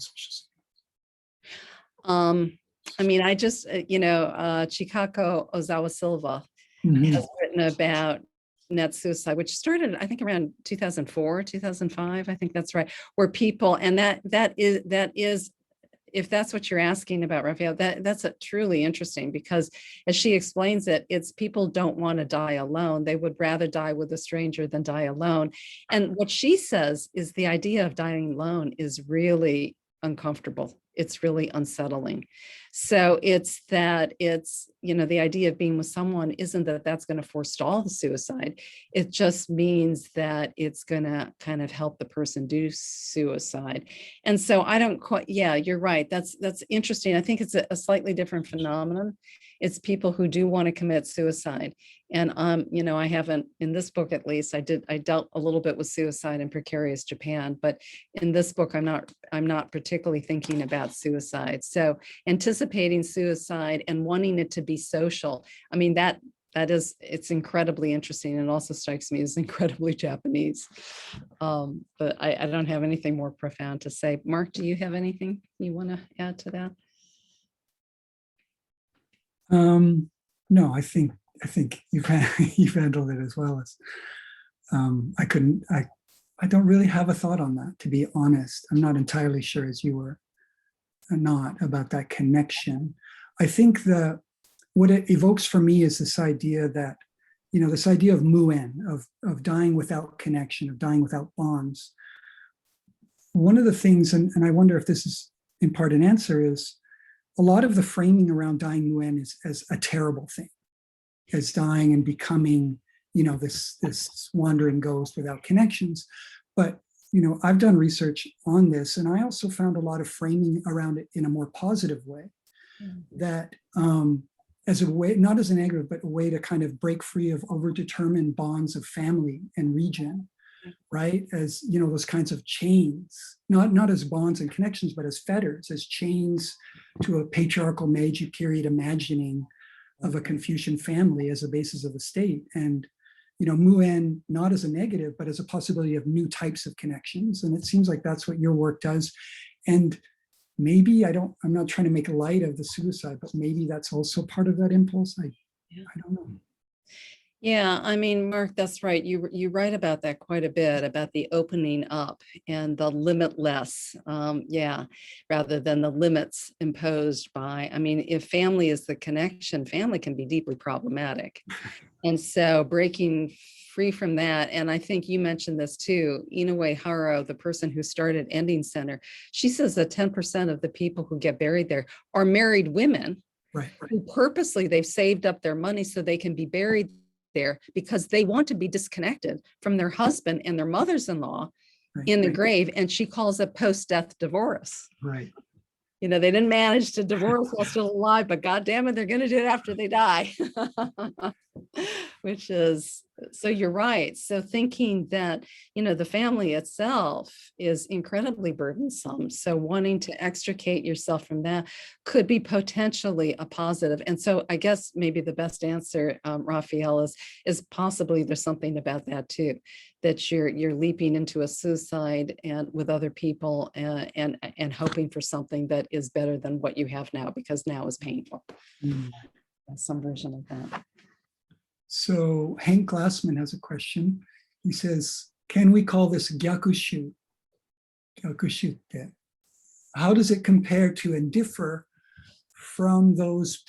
I mean, I just, Chikako Ozawa Silva has written about net suicide, which started, I think, around 2004, 2005. I think that's right. Where people, and that is, if that's what you're asking about, Raphael, that's truly interesting, because as she explains it, it's people don't want to die alone. They would rather die with a stranger than die alone. And what she says is the idea of dying alone is really uncomfortable. It's really unsettling. So it's the idea of being with someone isn't that that's going to forestall the suicide. It just means that it's going to kind of help the person do suicide. And so I don't quite, yeah, you're right. That's interesting. I think it's a slightly different phenomenon. It's people who do want to commit suicide. And, I haven't, in this book, at least, I dealt a little bit with suicide in precarious Japan, but in this book, I'm not particularly thinking about suicide. So anticipating suicide and wanting it to be social. I mean, it's incredibly interesting, and also strikes me as incredibly Japanese. But I don't have anything more profound to say. Mark, do you have anything you want to add to that? No, I think you've handled it as well as I don't really have a thought on that, to be honest. I'm not entirely sure, as you were not, about that connection. I think what it evokes for me is this idea that, this idea of muen, of dying without connection, of dying without bonds. One of the things, and I wonder if this is in part an answer, is a lot of the framing around dying muen is as a terrible thing, as dying and becoming, this wandering ghost without connections. But, I've done research on this, and I also found a lot of framing around it in a more positive way, that as a way, not as a negative, but a way to kind of break free of overdetermined bonds of family and region, right? As, those kinds of chains, not as bonds and connections, but as fetters, as chains to a patriarchal Meiji period imagining of a Confucian family as a basis of the state. And, muen, not as a negative, but as a possibility of new types of connections. And it seems like that's what your work does. And maybe I'm not trying to make light of the suicide, but maybe that's also part of that impulse. I don't know. Yeah, I mean, Mark, that's right. You write about that quite a bit, about the opening up and the limitless, rather than the limits imposed by, I mean, if family is the connection, family can be deeply problematic. And so breaking free from that, and I think you mentioned this too, Inoue Haro, the person who started Ending Center, she says that 10% of the people who get buried there are married women, right, who purposely, they've saved up their money so they can be buried there because they want to be disconnected from their husband and their mothers-in-law in the grave. And she calls it post-death divorce. Right. They didn't manage to divorce while still alive, but God damn it, they're going to do it after they die. Which is, so you're right. So thinking that, the family itself is incredibly burdensome. So wanting to extricate yourself from that could be potentially a positive. And so I guess maybe the best answer, Raphael, is possibly there's something about that too, that you're leaping into a suicide and with other people and hoping for something that is better than what you have now, because now is painful. Some version of that. So Hank Glassman has a question. He says, can we call this gyakushu? Gyakushute. How does it compare to and differ from those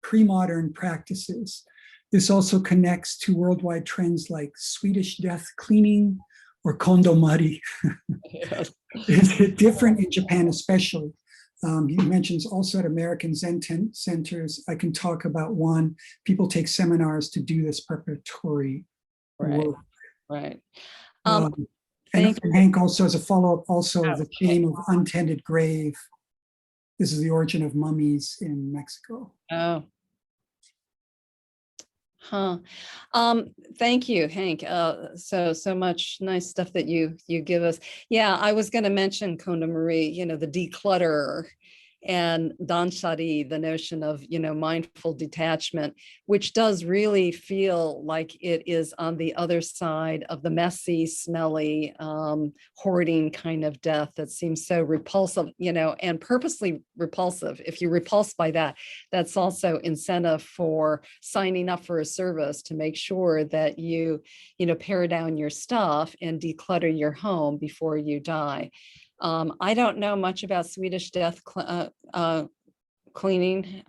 pre-modern practices This also connects to worldwide trends like Swedish death cleaning or kondomari. Yes. Is it different in Japan, especially? He mentions also at American Zen centers. I can talk about one. People take seminars to do this preparatory Right. work. Right. And Thank you. Hank also, as a follow-up, also Oh, the okay. theme of untended grave. This is the origin of mummies in Mexico. Oh. Huh. Thank you, Hank. So much nice stuff that you give us. Yeah, I was going to mention Konda Marie, the declutter, and Danshari, the notion of, mindful detachment, which does really feel like it is on the other side of the messy, smelly, hoarding kind of death that seems so repulsive, and purposely repulsive. If you're repulsed by that, that's also incentive for signing up for a service to make sure that you pare down your stuff and declutter your home before you die. I don't know much about Swedish death cleaning.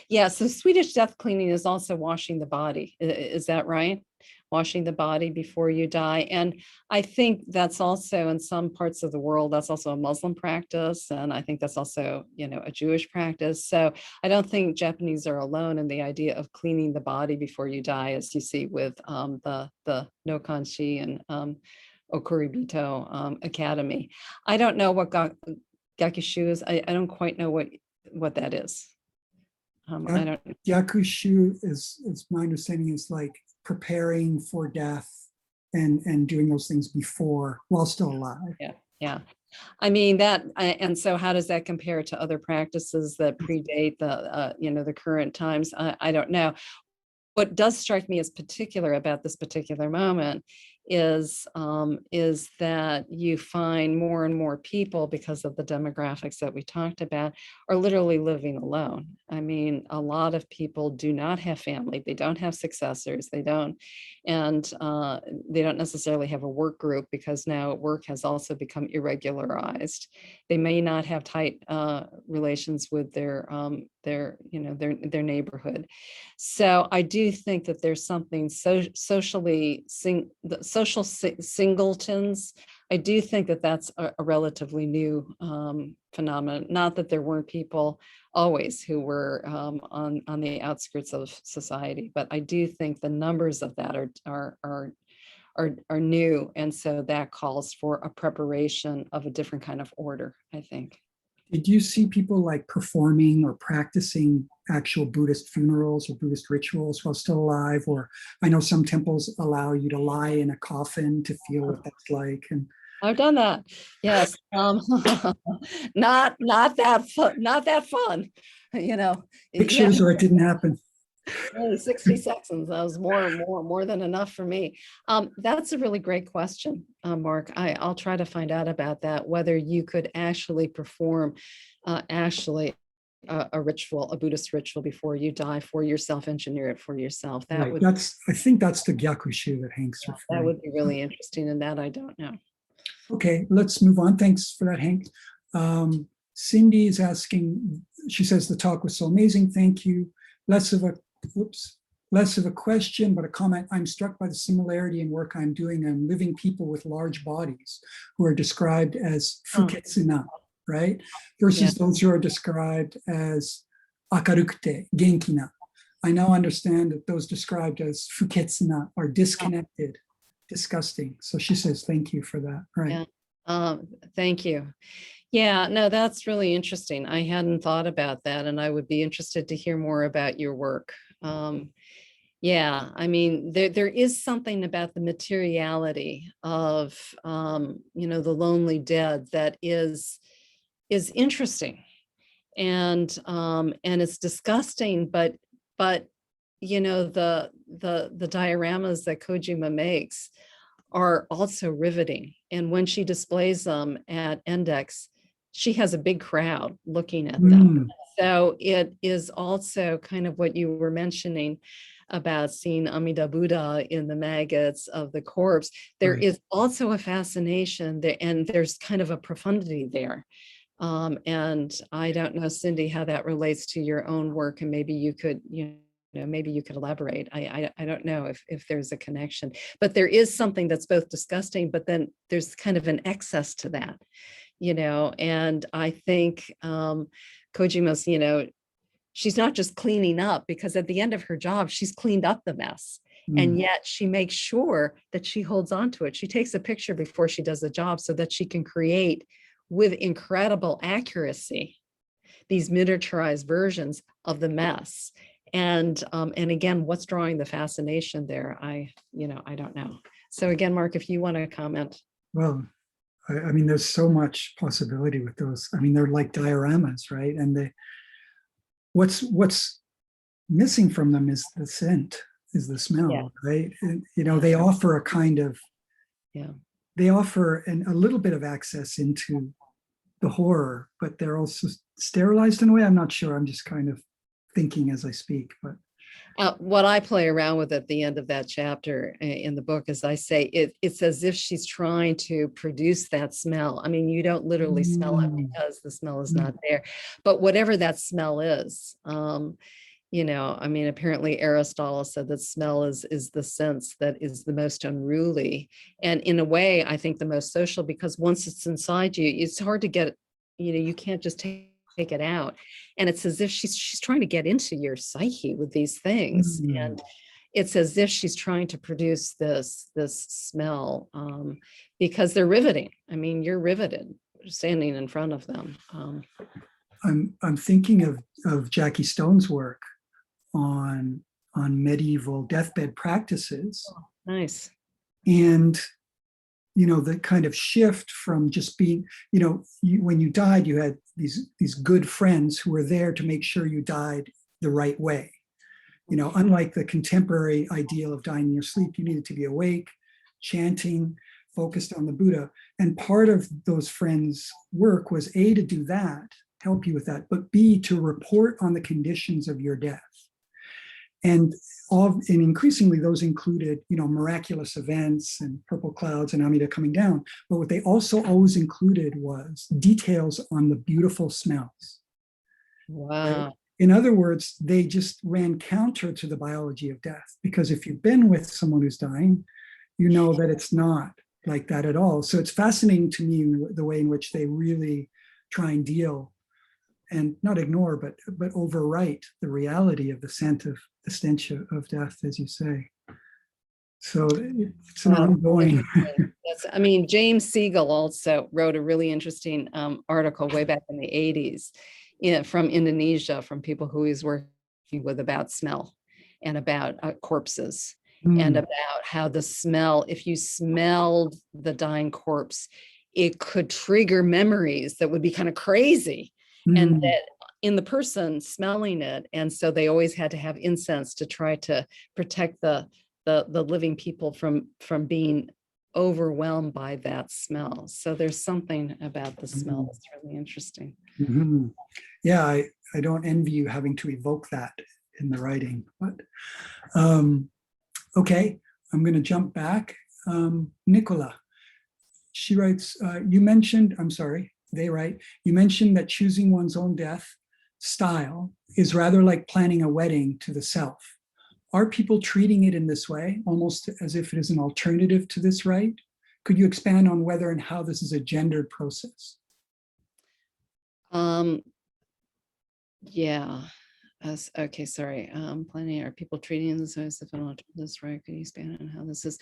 Yeah, so Swedish death cleaning is also washing the body. Is that right? Washing the body before you die. And I think that's also in some parts of the world, that's also a Muslim practice. And I think that's also, a Jewish practice. So I don't think Japanese are alone in the idea of cleaning the body before you die, as you see with the no kanshi and Okuribito Academy. I don't know what Gakushu is. I don't quite know what that is. I don't. Yakushu is my understanding is like preparing for death and doing those things before while still alive. Yeah. I mean that, and so how does that compare to other practices that predate the current times? I don't know. What does strike me as particular about this particular moment is that you find more and more people, because of the demographics that we talked about, are literally living alone. I mean, a lot of people do not have family, they don't have successors, they don't necessarily have a work group, because now work has also become irregularized. They may not have tight relations with their neighborhood. So I do think that there's something socially social singletons. I do think that that's a relatively new phenomenon. Not that there weren't people always who were on the outskirts of society, but I do think the numbers of that are new, and so that calls for a preparation of a different kind of order, I think. Did you see people like performing or practicing actual Buddhist funerals or Buddhist rituals while still alive? Or I know some temples allow you to lie in a coffin to feel what that's like. And I've done that. Yes. Not that fun. pictures, or it didn't happen. Only 60 seconds. That was more than enough for me. That's a really great question, Mark. I'll try to find out about that, whether you could actually perform a ritual, a Buddhist ritual before you die for yourself, engineer it for yourself. That would, I think that's the Gyakushu that Hank's referring. That would be really interesting, and that I don't know. Okay, let's move on. Thanks for that, Hank. Cindy is asking, she says the talk was so amazing. Thank you. Less of a question, but a comment. I'm struck by the similarity in work I'm doing on living people with large bodies who are described as fuketsuna, right? Versus those who are described as akarukute, genkina. I now understand that those described as fuketsuna are disconnected, disgusting. So she says, thank you for that. Right. Yeah. Thank you. Yeah, no, that's really interesting. I hadn't thought about that, and I would be interested to hear more about your work. Yeah, I mean, there is something about the materiality of, the lonely dead that is interesting, and it's disgusting, but the dioramas that Kojima makes are also riveting. And when she displays them at Index, she has a big crowd looking at them. So it is also kind of what you were mentioning about seeing Amida Buddha in the maggots of the corpse. There is also a fascination there, and there's kind of a profundity there. And I don't know, Cindy, how that relates to your own work, and maybe you could, maybe you could elaborate. I don't know if there's a connection, but there is something that's both disgusting, but then there's kind of an excess to that, and I think Kojima's, she's not just cleaning up, because at the end of her job, she's cleaned up the mess. And yet she makes sure that she holds on to it. She takes a picture before she does the job so that she can create with incredible accuracy these miniaturized versions of the mess. And again, what's drawing the fascination there? I don't know. So again, Mark, if you want to comment. Well, I mean, there's so much possibility with those. I mean, they're like dioramas, right? And what's missing from them is the scent, is the smell, right? And, they offer a kind of, they offer a little bit of access into the horror, but they're also sterilized in a way. I'm not sure. I'm just kind of thinking as I speak, but. What I play around with at the end of that chapter in the book is I say it's as if she's trying to produce that smell. I mean, you don't literally smell it because the smell is not there, but whatever that smell is, I mean, apparently Aristotle said that smell is the sense that is the most unruly. And in a way, I think the most social, because once it's inside you, it's hard to get, you can't just take it out. And it's as if she's trying to get into your psyche with these things. And it's as if she's trying to produce this smell because they're riveting. I mean, you're riveted standing in front of them. I'm thinking of Jackie Stone's work on medieval deathbed practices. Oh, nice. And the kind of shift from just being, when you died, you had these good friends who were there to make sure you died the right way. Unlike the contemporary ideal of dying in your sleep, you needed to be awake, chanting, focused on the Buddha. And part of those friends' work was A, to do that, help you with that, but B, to report on the conditions of your death. And increasingly those included, miraculous events and purple clouds and Amida coming down. But what they also always included was details on the beautiful smells. Wow. Right? In other words, they just ran counter to the biology of death, because if you've been with someone who's dying, you know that it's not like that at all. So it's fascinating to me the way in which they really try and deal and not ignore, but overwrite the reality of the stench of death, as you say. So it's an ongoing. I mean, James Siegel also wrote a really interesting article way back in the 80s from Indonesia, from people who he's working with about smell and about corpses and about how the smell, if you smelled the dying corpse, it could trigger memories that would be kind of crazy. And that in the person smelling it, and so they always had to have incense to try to protect the living people from being overwhelmed by that smell. So there's something about the smell that's really interesting. Yeah, I don't envy you having to evoke that in the writing, but okay, I'm going to jump back. Nicola, she writes, you mentioned, I'm sorry, they write, you mentioned that choosing one's own death style is rather like planning a wedding to the self. Are people treating it in this way, almost as if it is an alternative to this rite? Could you expand on whether and how this is a gendered process? Yeah. Okay, sorry. Planning, are people treating this as if an alternative, right? Could you expand on how this is?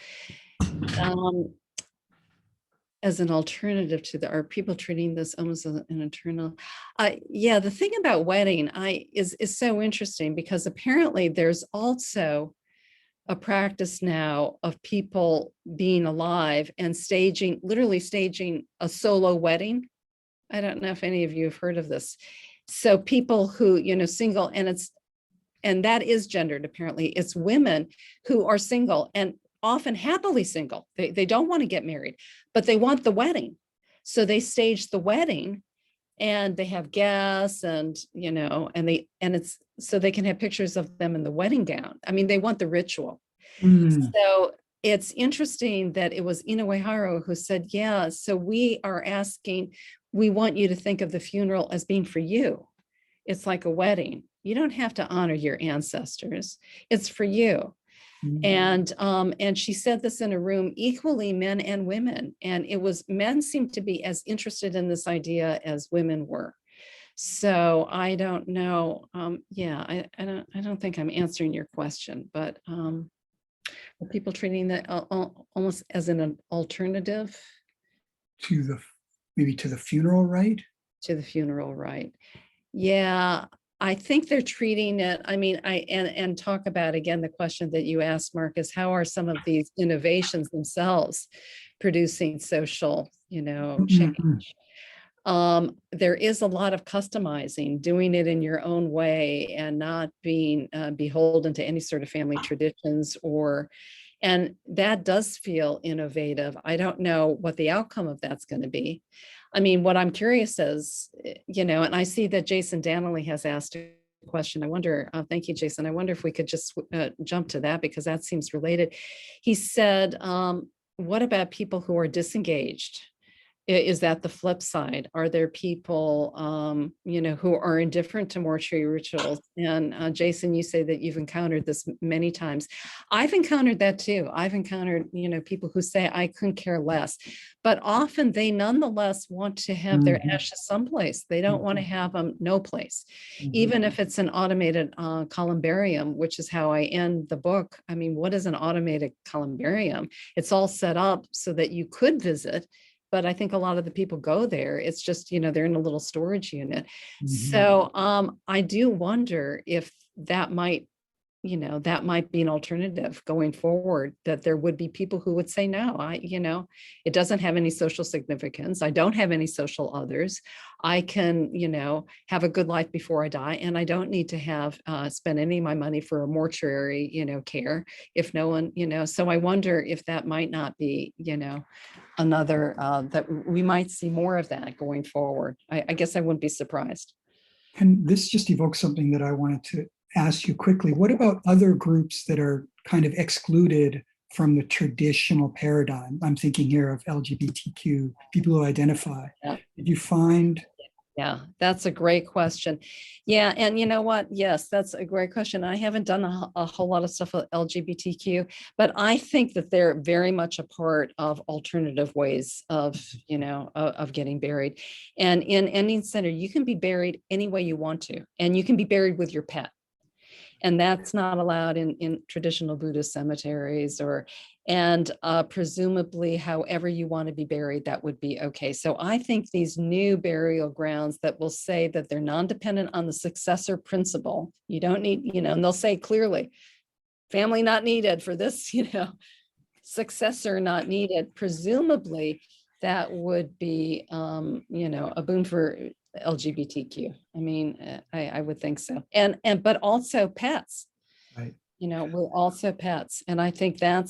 As an alternative to are people treating this almost as an internal? Yeah, the thing about wedding is so interesting, because apparently there's also a practice now of people being alive and literally staging a solo wedding. I don't know if any of you have heard of this. So people who, single, and that is gendered, apparently. It's women who are single and often happily single. They don't want to get married, but they want the wedding. So they stage the wedding and they have guests and it's so they can have pictures of them in the wedding gown. I mean, they want the ritual. So it's interesting that it was Ina Uehara who said, yeah, so we are asking, we want you to think of the funeral as being for you. It's like a wedding. You don't have to honor your ancestors. It's for you. And she said this in a room, equally men and women. And it was, men seemed to be as interested in this idea as women were. So I don't know. I don't think I'm answering your question, but are people treating that almost as an alternative To the, maybe to the funeral rite? to the funeral rite? Yeah, I think they're treating it, I mean, and talk about, again, the question that you asked, Marcus, how are some of these innovations themselves producing social, change? There is a lot of customizing, doing it in your own way and not being beholden to any sort of family traditions and that does feel innovative. I don't know what the outcome of that's going to be. I mean, what I'm curious is, and I see that Jason Danley has asked a question. I wonder, thank you, Jason. I wonder if we could just jump to that because that seems related. He said, what about people who are disengaged? Is that the flip side? Are there people, who are indifferent to mortuary rituals? And Jason, you say that you've encountered this many times. I've encountered that too. I've encountered, people who say I couldn't care less, but often they nonetheless want to have their ashes someplace. They don't want to have them no place, even if it's an automated columbarium, which is how I end the book. I mean, what is an automated columbarium? It's all set up so that you could visit. But I think a lot of the people go there. It's just, they're in a little storage unit. So I do wonder if that might be an alternative going forward, that there would be people who would say, no, it doesn't have any social significance. I don't have any social others. I can, have a good life before I die. And I don't need to have spend any of my money for a mortuary, care if no one, so I wonder if that might not be, another, that we might see more of that going forward. I guess I wouldn't be surprised. And this just evokes something that I wanted to ask you quickly. What about other groups that are kind of excluded from the traditional paradigm? I'm thinking here of LGBTQ, people who identify. Yeah. Did you find? Yeah, that's a great question. Yeah, and you know what? Yes, that's a great question. I haven't done a whole lot of stuff with LGBTQ, but I think that they're very much a part of alternative ways of, of getting buried. And in Ending Center, you can be buried any way you want to, and you can be buried with your pet. And that's not allowed in traditional Buddhist cemeteries and presumably however you want to be buried, that would be okay. So I think these new burial grounds that will say that they're non-dependent on the successor principle, you don't need, and they'll say clearly, family not needed for this, successor not needed, presumably that would be, a boon for LGBTQ. I mean, I would think so. But also pets. Right. We're also pets. And I think that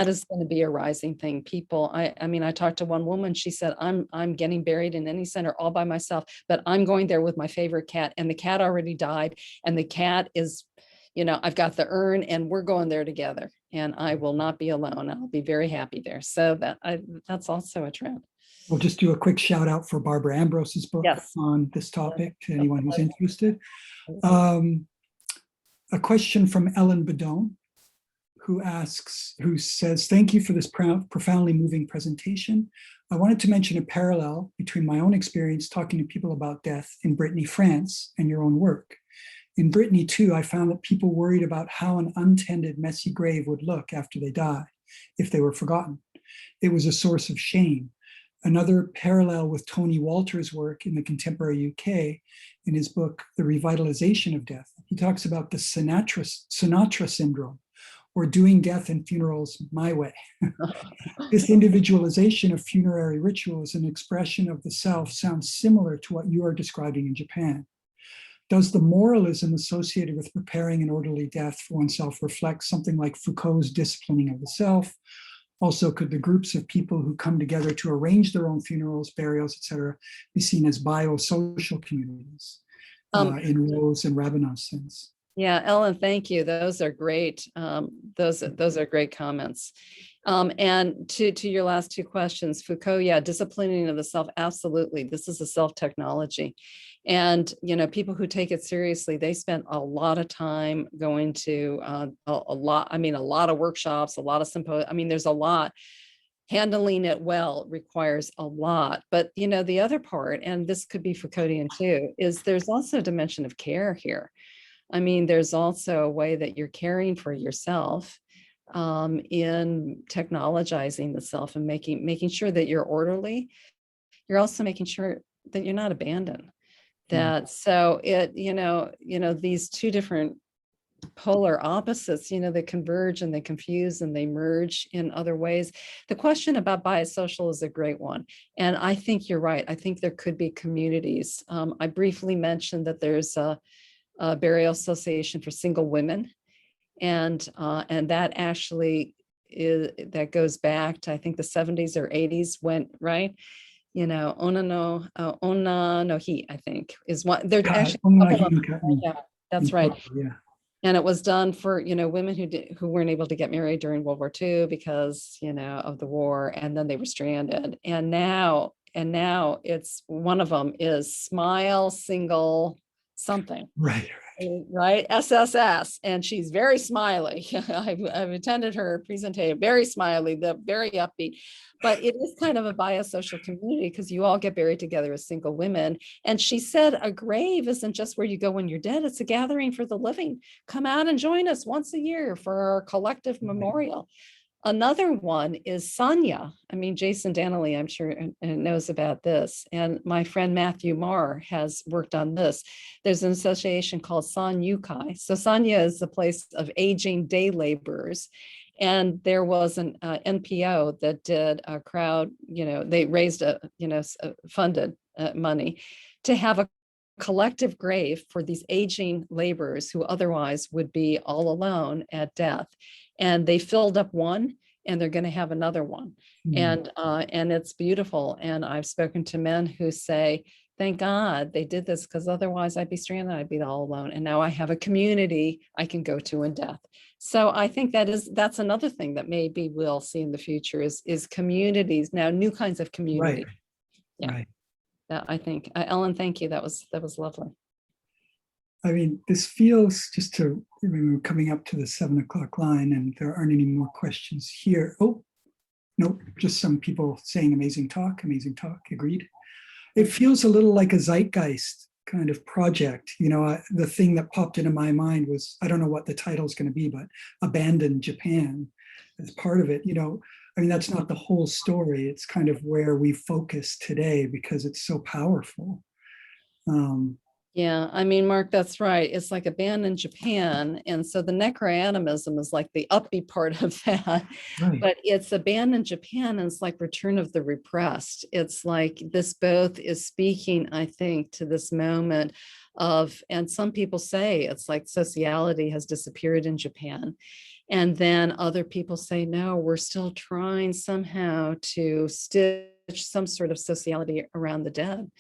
is going to be a rising thing. People, I mean, I talked to one woman, she said, I'm getting buried in any center all by myself, but I'm going there with my favorite cat, and the cat already died. And the cat is, I've got the urn and we're going there together, and I will not be alone. I'll be very happy there. So that's also a trend. We'll just do a quick shout out for Barbara Ambrose's book on this topic to anyone who's interested. A question from Ellen Bedone, who says, thank you for this profoundly moving presentation. I wanted to mention a parallel between my own experience talking to people about death in Brittany, France, and your own work. In Brittany, too, I found that people worried about how an untended, messy grave would look after they died, if they were forgotten. It was a source of shame. Another parallel with Tony Walter's work in the contemporary UK, in his book, The Revitalization of Death, he talks about the Sinatra syndrome, or doing death and funerals my way. This individualization of funerary ritual as an expression of the self sounds similar to what you are describing in Japan. Does the moralism associated with preparing an orderly death for oneself reflect something like Foucault's disciplining of the self? Also, could the groups of people who come together to arrange their own funerals, burials, etc., be seen as biosocial communities in Rowe's and Rabanau's sense? Yeah, Ellen, thank you. Those are great. Those are great comments. And to your last two questions, Foucault, yeah, disciplining of the self, absolutely. This is a self-technology. And, people who take it seriously, they spend a lot of time going to a lot of workshops, a lot of symposiums. There's a lot. Handling it well requires a lot. But, the other part, and this could be Foucauldian too, is there's also a dimension of care here. There's also a way that you're caring for yourself in technologizing the self and making sure that you're orderly. You're also making sure that you're not abandoned. So these two different polar opposites, they converge and they confuse and they merge in other ways. The question about biosocial is a great one. And I think you're right. I think there could be communities. I briefly mentioned that there's a burial association for single women. And that actually that goes back to, I think, the 70s or 80s when, right? Ona no hi, I think, is one. They're actually, yeah, that's right. Yeah. And it was done for, women who weren't able to get married during World War II because, of the war, and then they were stranded. And now it's, one of them is Smile Single something. Right, SSS, and she's very smiley. I've attended her presentation, very smiley, very upbeat. But it is kind of a biosocial community because you all get buried together as single women. And she said a grave isn't just where you go when you're dead, it's a gathering for the living. Come out and join us once a year for our collective memorial. Another one is Sanya. Jason Danley, I'm sure, knows about this. And my friend Matthew Marr has worked on this. There's an association called Sanyukai. So Sanya is the place of aging day laborers. And there was an NPO that did a crowd, they raised funded money to have a collective grave for these aging laborers who otherwise would be all alone at death. And they filled up one, and they're going to have another one. And it's beautiful. And I've spoken to men who say, thank God they did this, because otherwise I'd be stranded, I'd be all alone. And now I have a community I can go to in death. So I think that's another thing that maybe we'll see in the future is communities, now new kinds of community. Right. I think, Ellen, thank you. That was lovely. This feels, just to, we're coming up to the 7 o'clock line and there aren't any more questions here. Oh, nope, just some people saying amazing talk, agreed. It feels a little like a zeitgeist kind of project. The thing that popped into my mind was, I don't know what the title is going to be, but Abandon Japan as part of it. That's not the whole story. It's kind of where we focus today because it's so powerful. Yeah, Mark, that's right. It's like Abandon Japan. And so the necro-animism is like the upbeat part of that. Right. But it's Abandon Japan, and it's like Return of the Repressed. It's like this both is speaking, I think, to this moment of, and some people say it's like sociality has disappeared in Japan. And then other people say, no, we're still trying somehow to stitch some sort of sociality around the dead.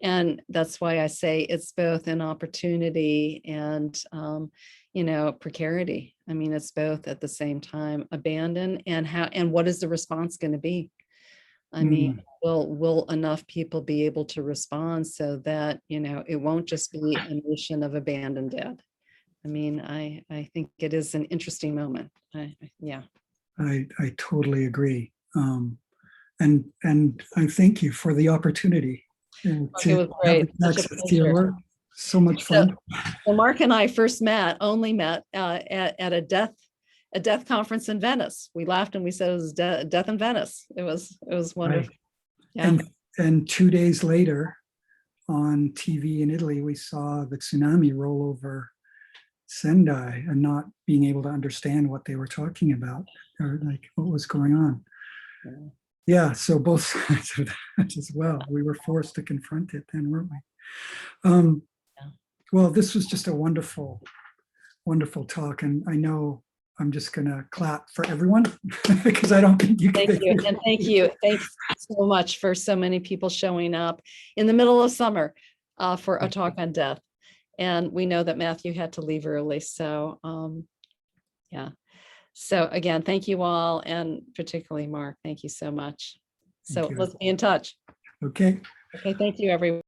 And that's why I say it's both an opportunity and, precarity. It's both at the same time. Abandon, and what is the response going to be? Will enough people be able to respond so that, it won't just be a nation of abandoned dead? I think it is an interesting moment. Yeah. I totally agree. And I thank you for the opportunity. It was great. Access to your work. So much fun. So Mark and I first only met at a death conference in Venice. We laughed and we said it was death in Venice. It was wonderful. Right. Yeah. And 2 days later on TV in Italy, we saw the tsunami roll over Sendai and not being able to understand what they were talking about or like what was going on. Yeah, so both sides of that as well. We were forced to confront it then, weren't we? Well, this was just a wonderful, wonderful talk. And I know I'm just going to clap for everyone because I don't think you can. Thank you. And thank you. Thanks so much for so many people showing up in the middle of summer for a talk on death. And we know that Matthew had to leave early. So, yeah. So again, thank you all, and particularly Mark, thank you so much. So let's be in touch. Okay. Okay, thank you, everyone.